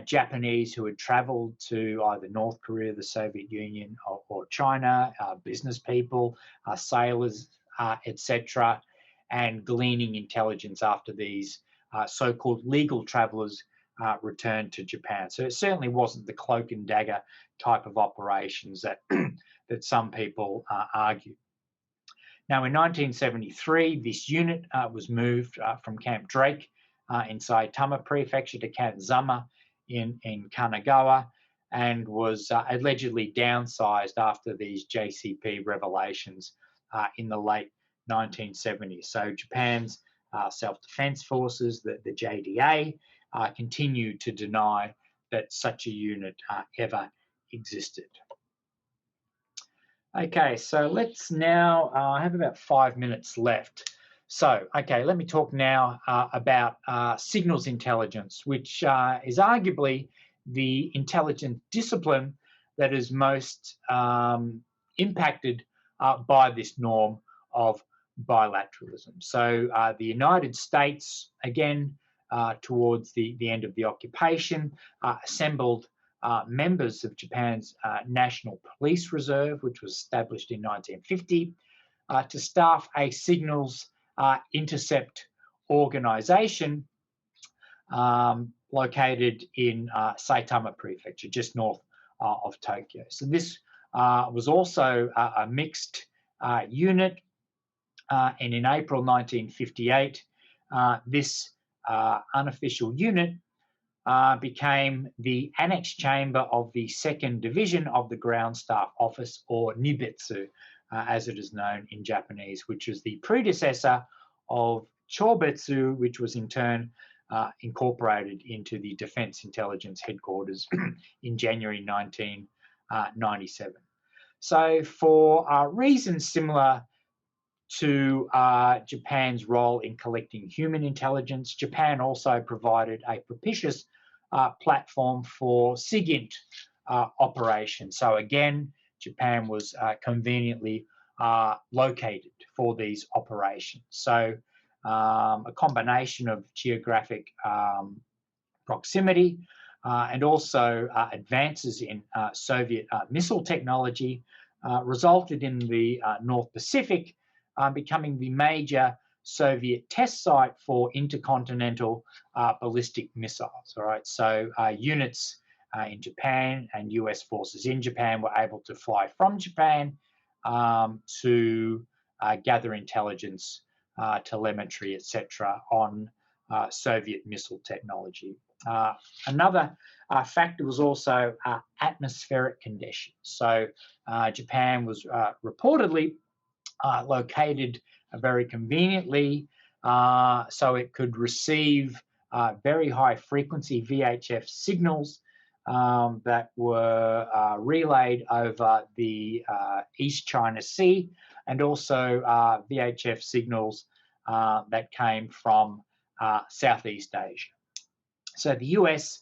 Japanese who had traveled to either North Korea, the Soviet Union, or China, business people, sailors, etc., and gleaning intelligence after these so-called legal travelers returned to Japan. So it certainly wasn't the cloak and dagger type of operations that, that some people argue. Now, in 1973, this unit was moved from Camp Drake in Saitama Prefecture to Camp Zama in Kanagawa, and was allegedly downsized after these JCP revelations in the late 1970s. So Japan's self-defense forces, the JDA, continue to deny that such a unit ever existed. Okay, so let's now, I have about 5 minutes left. So, okay, let me talk now about signals intelligence, which is arguably the intelligence discipline that is most impacted by this norm of bilateralism. So the United States, again, towards the end of the occupation, assembled members of Japan's National Police Reserve, which was established in 1950, to staff a signals intercept organization located in Saitama Prefecture, just north of Tokyo. So this was also a mixed unit, and in April 1958, this unofficial unit became the annex chamber of the 2nd Division of the Ground Staff Office, or Nibetsu, as it is known in Japanese, which was the predecessor of Chobetsu, which was in turn incorporated into the Defense Intelligence Headquarters in January 1997. So for reasons similar to Japan's role in collecting human intelligence, Japan also provided a propitious platform for SIGINT operations. So again, Japan was conveniently located for these operations. So a combination of geographic proximity and also advances in Soviet missile technology resulted in the North Pacific becoming the major Soviet test site for intercontinental ballistic missiles. All right, so units in Japan and US forces in Japan were able to fly from Japan to gather intelligence, telemetry, etc., on Soviet missile technology. Another factor was also atmospheric conditions. So Japan was reportedly located very conveniently, so it could receive very high frequency VHF signals that were relayed over the East China Sea, and also VHF signals that came from Southeast Asia. So the US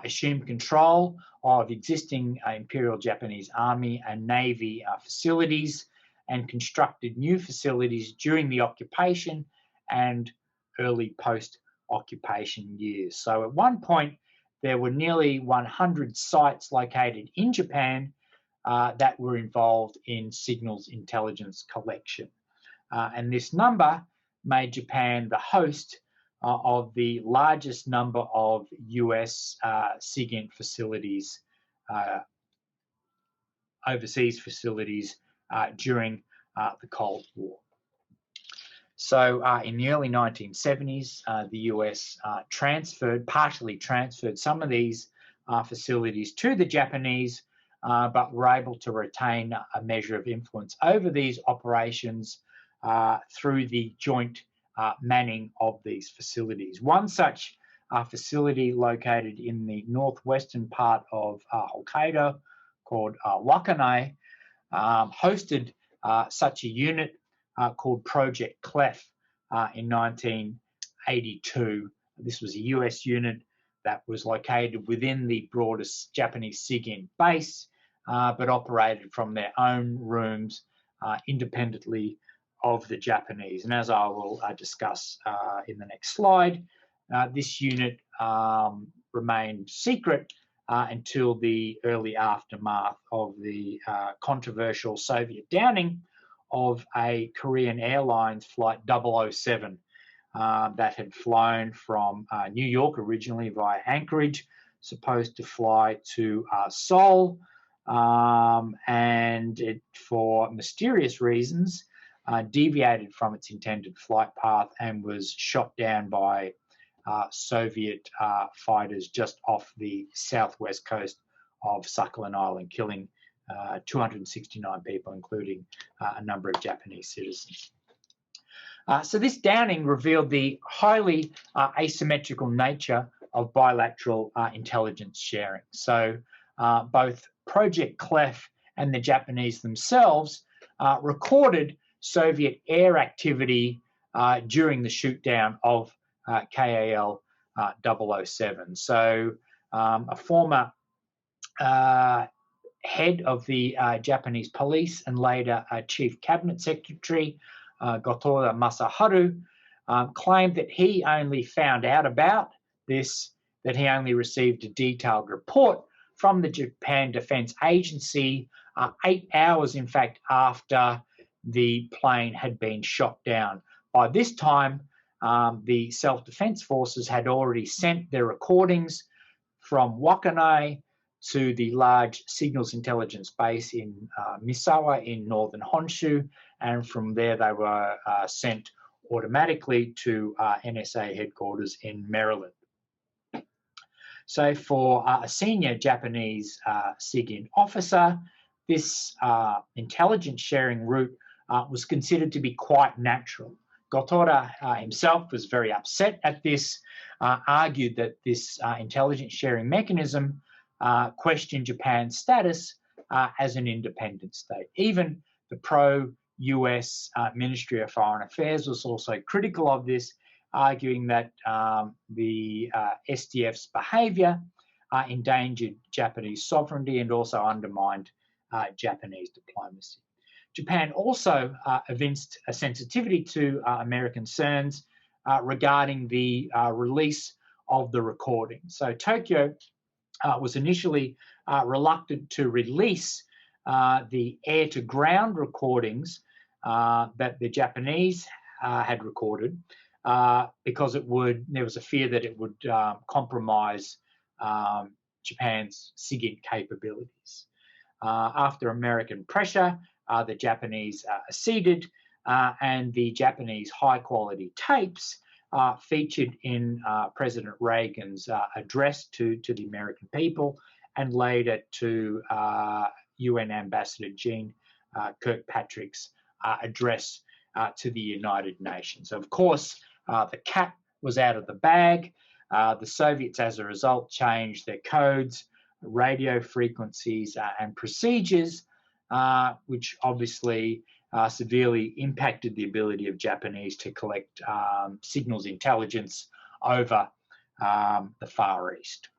assumed control of existing Imperial Japanese Army and Navy facilities and constructed new facilities during the occupation and early post-occupation years. So at one point, there were nearly 100 sites located in Japan that were involved in signals intelligence collection. And this number made Japan the host of the largest number of US SIGINT facilities, overseas facilities during the Cold War. So in the early 1970s, the US partially transferred some of these facilities to the Japanese, but were able to retain a measure of influence over these operations through the joint manning of these facilities. One such facility located in the northwestern part of Hokkaido, called Wakkanai, hosted such a unit called Project Clef in 1982. This was a US unit that was located within the broader Japanese SIGINT base, but operated from their own rooms independently of the Japanese. And as I will discuss in the next slide, this unit remained secret until the early aftermath of the controversial Soviet downing of a Korean Airlines flight 007 that had flown from New York originally via Anchorage, supposed to fly to Seoul, and it, for mysterious reasons, deviated from its intended flight path and was shot down by Soviet fighters just off the southwest coast of Sakhalin Island, killing 269 people, including a number of Japanese citizens. So this downing revealed the highly asymmetrical nature of bilateral intelligence sharing. So both Project Clef and the Japanese themselves recorded Soviet air activity during the shootdown of KAL 007. So a former head of the Japanese police and later chief cabinet secretary, Gotora Masaharu, claimed that he only found out about this, that he only received a detailed report from the Japan Defense Agency 8 hours, in fact, after the plane had been shot down. By this time, the self-defense forces had already sent their recordings from Wakkanai to the large signals intelligence base in Misawa in northern Honshu, and from there they were sent automatically to NSA headquarters in Maryland. So for a senior Japanese SIGINT officer, this intelligence sharing route was considered to be quite natural. Gotora himself was very upset at this, argued that this intelligence sharing mechanism questioned Japan's status as an independent state. Even the pro-US Ministry of Foreign Affairs was also critical of this, arguing that the SDF's behaviour endangered Japanese sovereignty and also undermined Japanese diplomacy. Japan also evinced a sensitivity to American concerns regarding the release of the recording. So Tokyo was initially reluctant to release the air-to-ground recordings that the Japanese had recorded because there was a fear that it would compromise Japan's SIGINT capabilities. After American pressure, the Japanese acceded, and the Japanese high-quality tapes featured in President Reagan's address to the American people, and later to UN Ambassador Jean Kirkpatrick's address to the United Nations. Of course, the cat was out of the bag. The Soviets, as a result, changed their codes, radio frequencies, and procedures, which obviously severely impacted the ability of Japanese to collect signals intelligence over the Far East.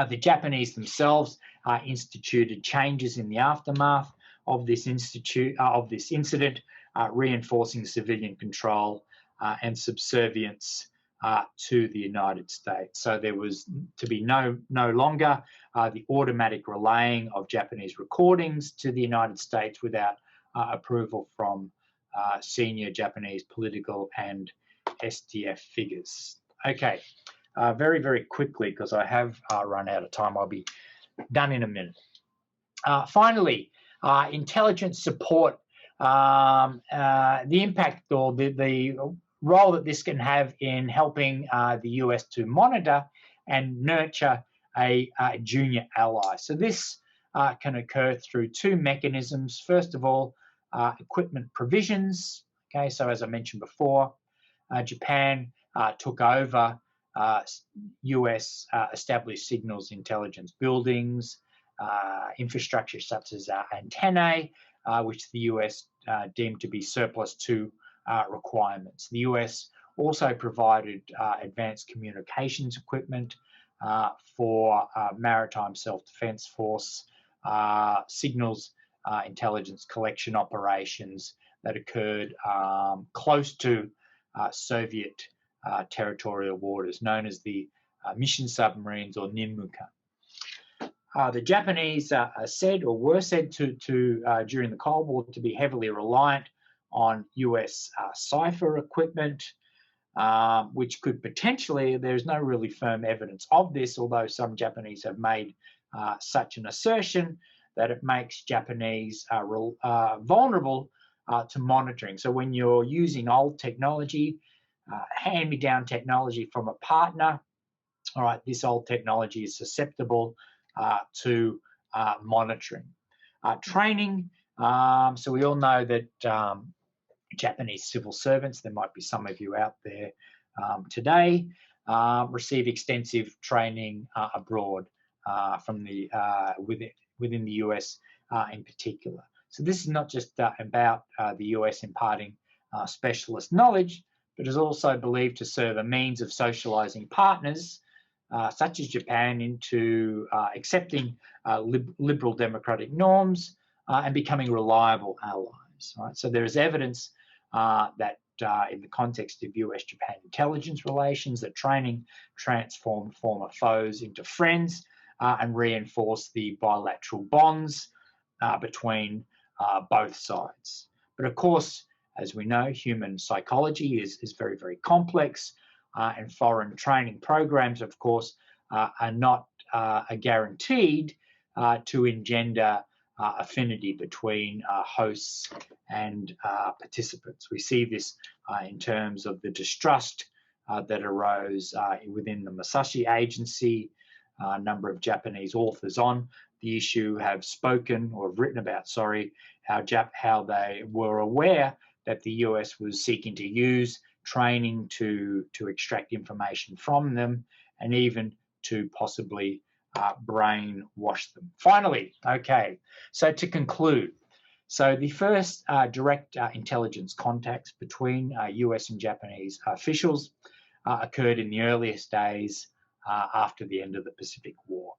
The Japanese themselves instituted changes in the aftermath of this incident, reinforcing civilian control and subservience to the United States. So there was to be no longer the automatic relaying of Japanese recordings to the United States without approval from senior Japanese political and SDF figures. Okay, very, very quickly, because I have run out of time. I'll be done in a minute. Finally, intelligence support, the impact or the role that this can have in helping the US to monitor and nurture a junior ally. So this can occur through two mechanisms. First of all, equipment provisions. Okay, so as I mentioned before, Japan took over US established signals intelligence buildings, infrastructure such as antennae, which the US deemed to be surplus to requirements. The US also provided advanced communications equipment for maritime self-defense force, signals intelligence collection operations that occurred close to Soviet territorial waters, known as the mission submarines or Ninmuka. The Japanese were said to during the Cold War to be heavily reliant on US cipher equipment, which could potentially, there's no really firm evidence of this, although some Japanese have made such an assertion that it makes Japanese vulnerable to monitoring. So when you're using old technology, hand-me-down technology from a partner, all right, this old technology is susceptible to monitoring. Training, so we all know that Japanese civil servants, there might be some of you out there today, receive extensive training abroad from the within the US in particular. So this is not just about the US imparting specialist knowledge, but is also believed to serve a means of socializing partners such as Japan into accepting liberal democratic norms and becoming reliable allies. Right? So there is evidence that in the context of US-Japan intelligence relations, that training transformed former foes into friends and reinforced the bilateral bonds between both sides. But of course, as we know, human psychology is very, very complex, and foreign training programs, of course, are not guaranteed to engender affinity between hosts and participants. We see this in terms of the distrust that arose within the Musashi Agency. A number of Japanese authors on the issue have spoken or have written about, how they were aware that the US was seeking to use training to extract information from them and even to possibly brainwash them. Finally, okay, so to conclude, so the first direct intelligence contacts between US and Japanese officials occurred in the earliest days after the end of the Pacific War.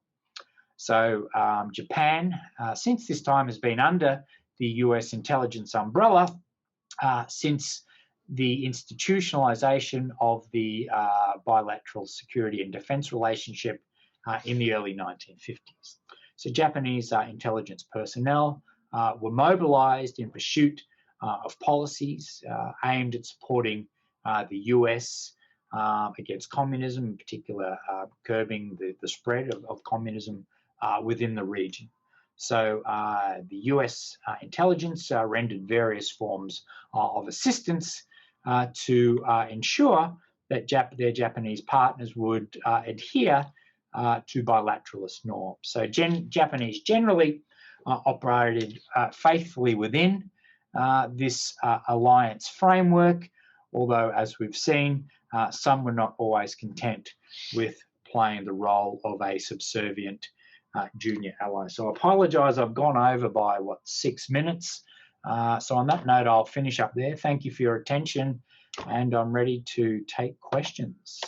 So Japan, since this time, has been under the US intelligence umbrella since the institutionalization of the bilateral security and defense relationship in the early 1950s. So Japanese intelligence personnel were mobilized in pursuit of policies aimed at supporting the US against communism, in particular curbing the spread of communism within the region. So the US intelligence rendered various forms of assistance to ensure that their Japanese partners would adhere to bilateralist norms. So Japanese generally operated faithfully within this alliance framework, although, as we've seen, some were not always content with playing the role of a subservient junior ally. So I apologise, I've gone over by, 6 minutes. So on that note, I'll finish up there. Thank you for your attention, and I'm ready to take questions.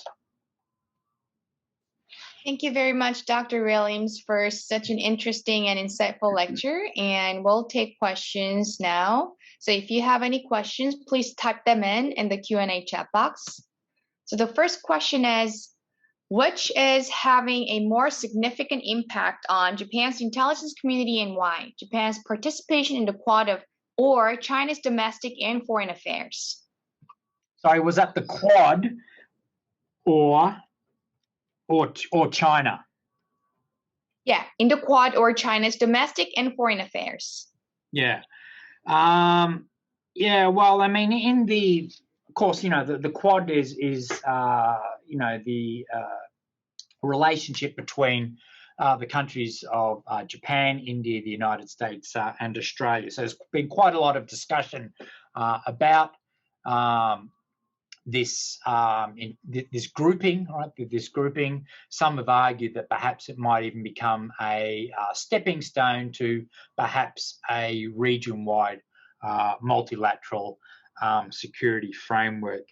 Thank you very much, Dr. Williams, for such an interesting and insightful lecture. And we'll take questions now. So if you have any questions, please type them in the Q&A chat box. So the first question is, which is having a more significant impact on Japan's intelligence community and why? Japan's participation in the Quad or China's domestic and foreign affairs? Sorry, was that the Quad or China? Yeah, in the Quad or China's domestic and foreign affairs. Yeah. Yeah, well, I mean, of course, the Quad is the relationship between the countries of Japan, India, the United States, and Australia. So there's been quite a lot of discussion about this this grouping, right? This grouping. Some have argued that perhaps it might even become a stepping stone to perhaps a region-wide multilateral security framework.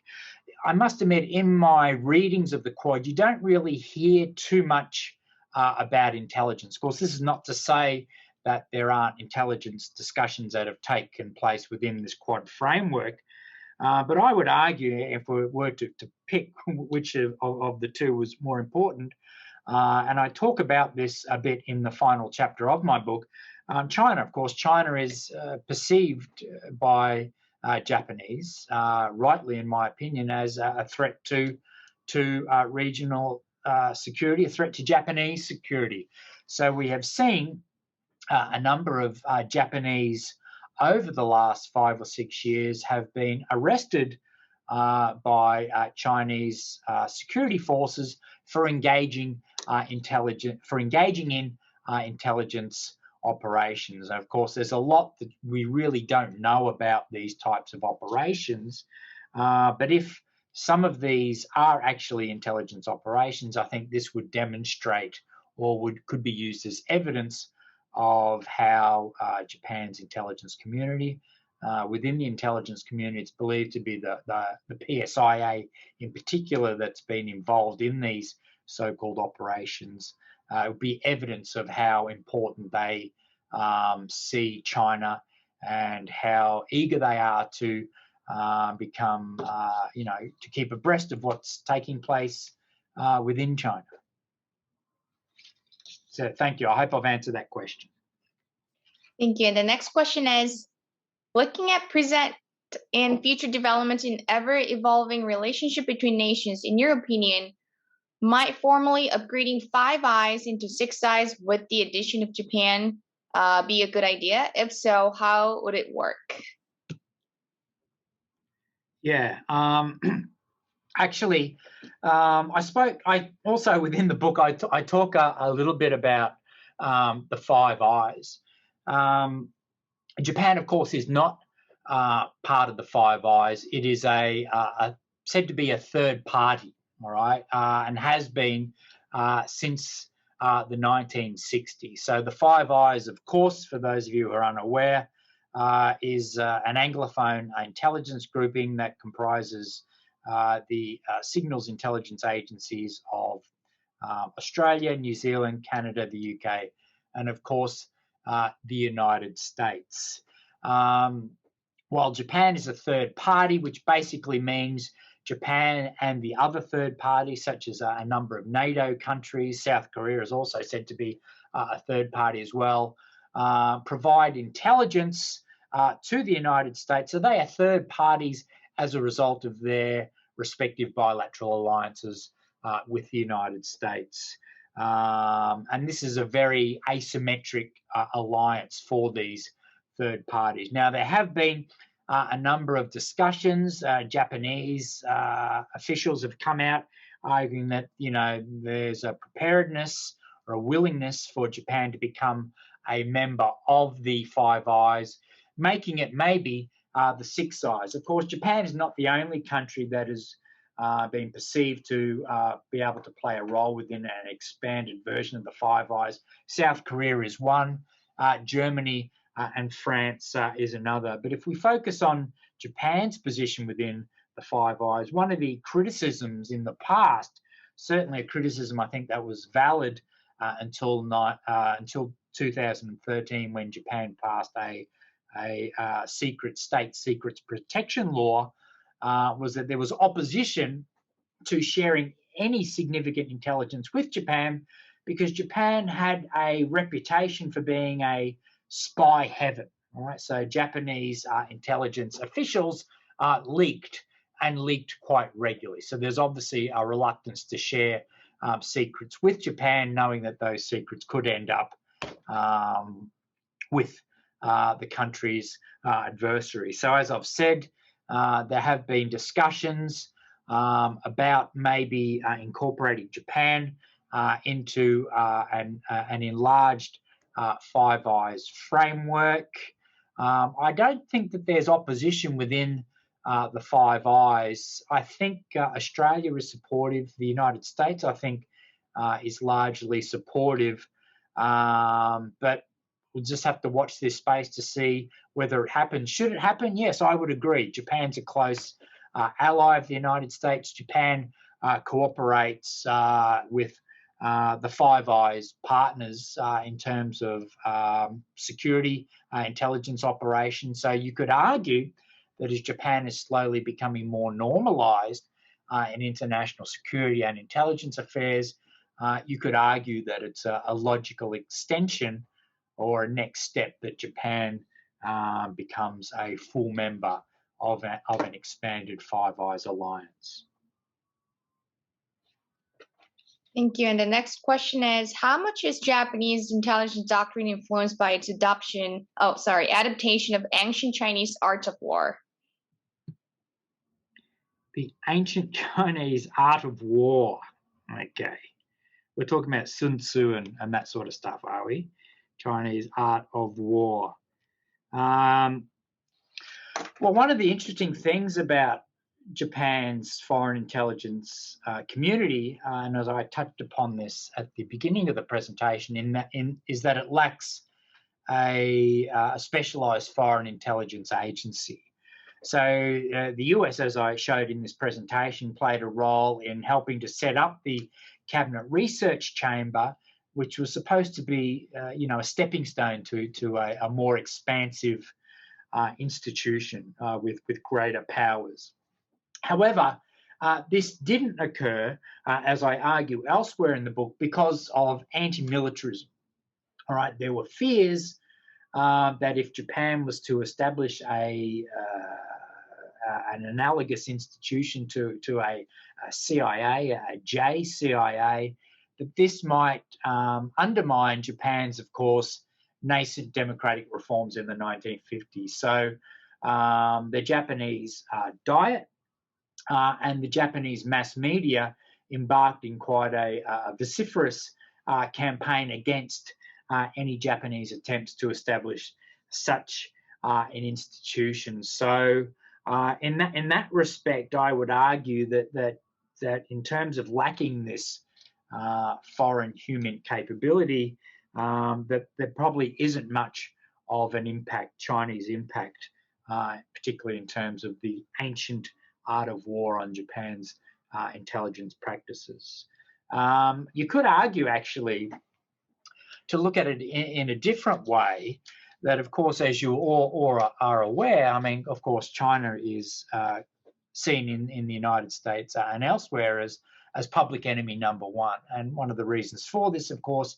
I must admit, in my readings of the Quad, you don't really hear too much about intelligence. Of course, this is not to say that there aren't intelligence discussions that have taken place within this Quad framework. But I would argue, if we were to pick which of the two was more important, and I talk about this a bit in the final chapter of my book, China, of course, China is perceived by Japanese, rightly in my opinion, as a threat to regional security, a threat to Japanese security. So we have seen a number of Japanese over the last 5 or 6 years have been arrested by Chinese security forces for engaging in intelligence operations. And of course, there's a lot that we really don't know about these types of operations. But if some of these are actually intelligence operations, I think this would demonstrate or could be used as evidence of how Japan's intelligence community, within the intelligence community, it's believed to be the PSIA in particular that's been involved in these so-called operations, would be evidence of how important they see China and how eager they are to become, to keep abreast of what's taking place within China. So thank you. I hope I've answered that question. Thank you. And the next question is, looking at present and future developments in ever-evolving relationship between nations, in your opinion, might formally upgrading 5 eyes into 6 eyes with the addition of Japan be a good idea? If so, how would it work? Yeah. Actually, I also within the book, I talk a little bit about the 5 eyes. Japan, of course, is not part of the 5 eyes. It is said to be a third party, all right, and has been since the 1960s. So the 5 eyes, of course, for those of you who are unaware, is an Anglophone intelligence grouping that comprises the signals intelligence agencies of Australia, New Zealand, Canada, the UK, and of course the United States. While Japan is a third party, which basically means Japan and the other third parties, such as a number of NATO countries, South Korea is also said to be a third party as well, provide intelligence to the United States. So they are third parties as a result of their respective bilateral alliances with the United States. And this is a very asymmetric alliance for these third parties. Now, there have been a number of discussions. Japanese officials have come out arguing that, there's a preparedness or a willingness for Japan to become a member of the 5 eyes, making it maybe the 6 eyes. Of course, Japan is not the only country that has being perceived to be able to play a role within an expanded version of the Five Eyes. South Korea is one, Germany and France is another. But if we focus on Japan's position within the Five Eyes, one of the criticisms in the past, certainly a criticism I think that was valid until 2013, when Japan passed a state secrets protection law, was that there was opposition to sharing any significant intelligence with Japan, because Japan had a reputation for being a spy heaven. All right, so Japanese intelligence officials leaked quite regularly. So there's obviously a reluctance to share secrets with Japan, knowing that those secrets could end up with the country's adversary. So as I've said, there have been discussions about maybe incorporating Japan into an enlarged Five Eyes framework. I don't think that there's opposition within the Five Eyes. I think Australia is supportive. The United States, I think, is largely supportive. But we'll just have to watch this space to see whether it happens. Should it happen? Yes, I would agree. Japan's a close ally of the United States. Japan cooperates with the Five Eyes partners in terms of security, intelligence operations. So you could argue that as Japan is slowly becoming more normalized in international security and intelligence affairs, you could argue that it's a logical extension or a next step that Japan becomes a full member of an expanded Five Eyes alliance. Thank you. And the next question is, how much is Japanese intelligence doctrine influenced by its adaptation of ancient Chinese art of war? The ancient Chinese art of war. Okay. We're talking about Sun Tzu and that sort of stuff, are we? Chinese art of war. Well, one of the interesting things about Japan's foreign intelligence community, and as I touched upon this at the beginning of the presentation, is that it lacks a specialized foreign intelligence agency. So the US, as I showed in this presentation, played a role in helping to set up the Cabinet Research Chamber, which was supposed to be, a stepping stone to a more expansive institution with greater powers. However, this didn't occur, as I argue elsewhere in the book, because of anti-militarism. All right, there were fears that if Japan was to establish an analogous institution to a CIA, a JCIA, that this might undermine Japan's, of course, nascent democratic reforms in the 1950s. So the Japanese Diet and the Japanese mass media embarked in quite a vociferous campaign against any Japanese attempts to establish such an institution. So in that respect, I would argue that in terms of lacking this foreign human capability, that there probably isn't much of an impact, Chinese impact, particularly in terms of the ancient art of war on Japan's intelligence practices. You could argue, actually, to look at it in a different way, that, of course, as you all are aware, I mean, of course, China is seen in the United States and elsewhere as public enemy number one. And one of the reasons for this, of course,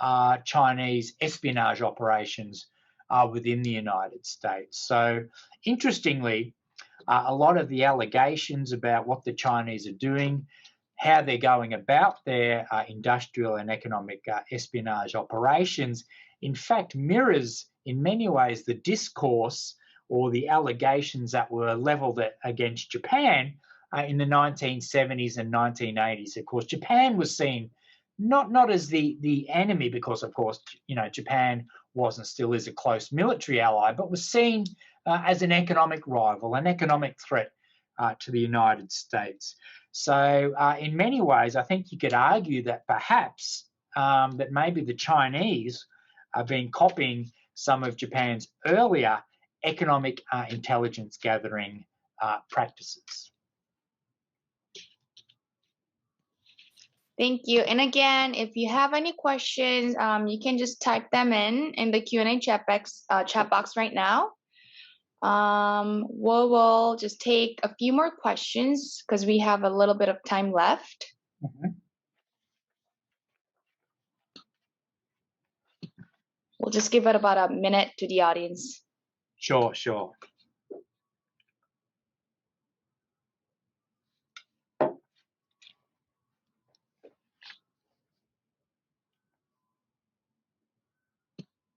are Chinese espionage operations within the United States. So, interestingly, a lot of the allegations about what the Chinese are doing, how they're going about their industrial and economic espionage operations, in fact, mirrors in many ways the discourse or the allegations that were levelled against Japan in the 1970s and 1980s. Of course, Japan was seen not as the enemy, because, of course, Japan was and still is a close military ally, but was seen as an economic rival, an economic threat to the United States. So in many ways, I think you could argue that perhaps that maybe the Chinese have been copying some of Japan's earlier economic intelligence gathering practices. Thank you. And again, if you have any questions, you can just type them in the Q&A chat box right now. We'll just take a few more questions because we have a little bit of time left. We'll just give it about a minute to the audience. Sure, sure.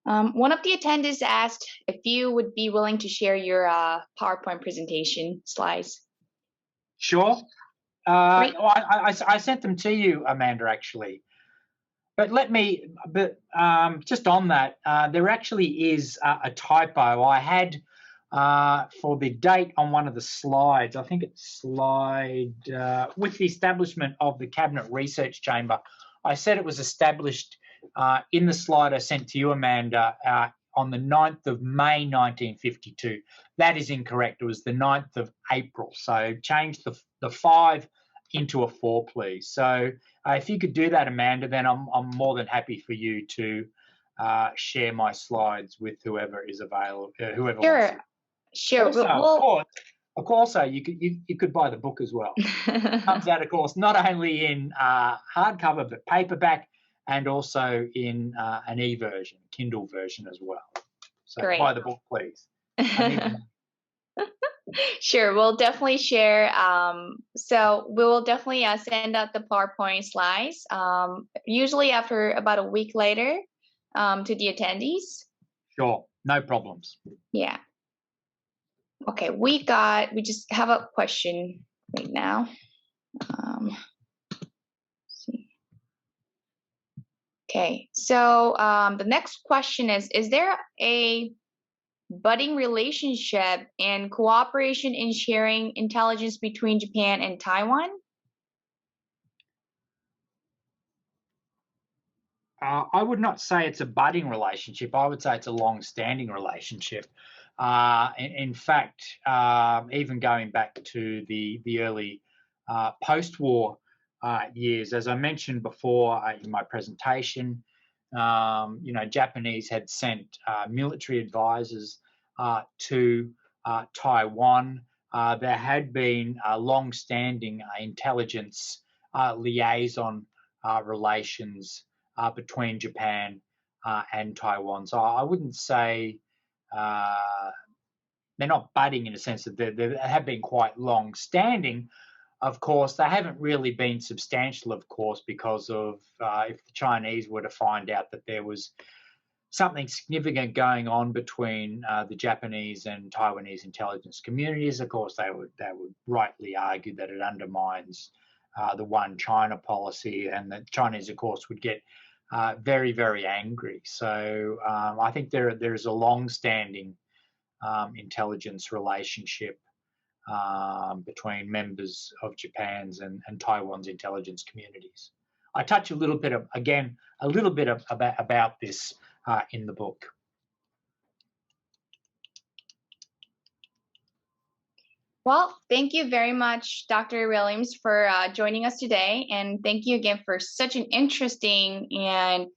One of the attendees asked if you would be willing to share your PowerPoint presentation slides. Sure. I sent them to you, Amanda, actually. But just on that, there actually is a typo. I had for the date on one of the slides, I think it's slide, with the establishment of the Cabinet Research Chamber, I said it was established in the slide I sent to you, Amanda, on the 9th of May 1952. That is incorrect. It was the 9th of April. So change the 5 into a 4, please. So if you could do that, Amanda, then I'm more than happy for you to share my slides with whoever is available. Whoever wants to. Sure. Also, of course, you could buy the book as well. It comes out, of course, not only in hardcover but paperback, and also in an e-version, Kindle version as well. So Great. Buy the book, please. Sure, we'll definitely share. So we will definitely send out the PowerPoint slides, usually after about a week later, to the attendees. Sure, no problems. Yeah. Okay, we just have a question right now. Let's see. Okay, so the next question is there a budding relationship and cooperation in sharing intelligence between Japan and Taiwan? I would not say it's a budding relationship. I would say it's a long-standing relationship. In fact, even going back to the early post-war years, as I mentioned before in my presentation, Japanese had sent military advisors to Taiwan. There had been long-standing intelligence liaison relations between Japan and Taiwan. So I wouldn't say they're not budding in a sense that they have been quite long-standing. Of course, they haven't really been substantial, of course, because of if the Chinese were to find out that there was something significant going on between the Japanese and Taiwanese intelligence communities, of course, they would rightly argue that it undermines the one China policy, and the Chinese, of course, would get very, very angry. So I think there is a long-standing intelligence relationship between members of Japan's and Taiwan's intelligence communities. I touch a little bit about this in the book. Well, thank you very much, Dr. Williams, for joining us today. And thank you again for such an interesting and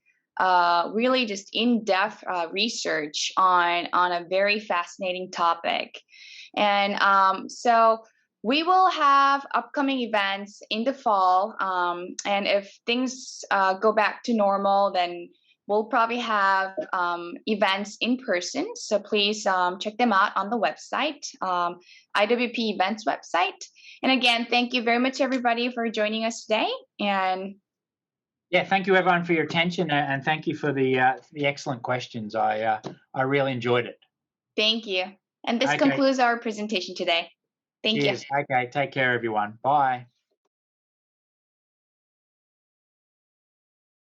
really just in-depth research on a very fascinating topic. And so we will have upcoming events in the fall. And if things go back to normal, then we'll probably have events in person. So please check them out on the website, IWP Events website. And again, thank you very much, everybody, for joining us today. And yeah, thank you, everyone, for your attention, and thank you for the excellent questions. I really enjoyed it. Thank you. And this concludes our presentation today. Thank you. Okay, take care, everyone. Bye.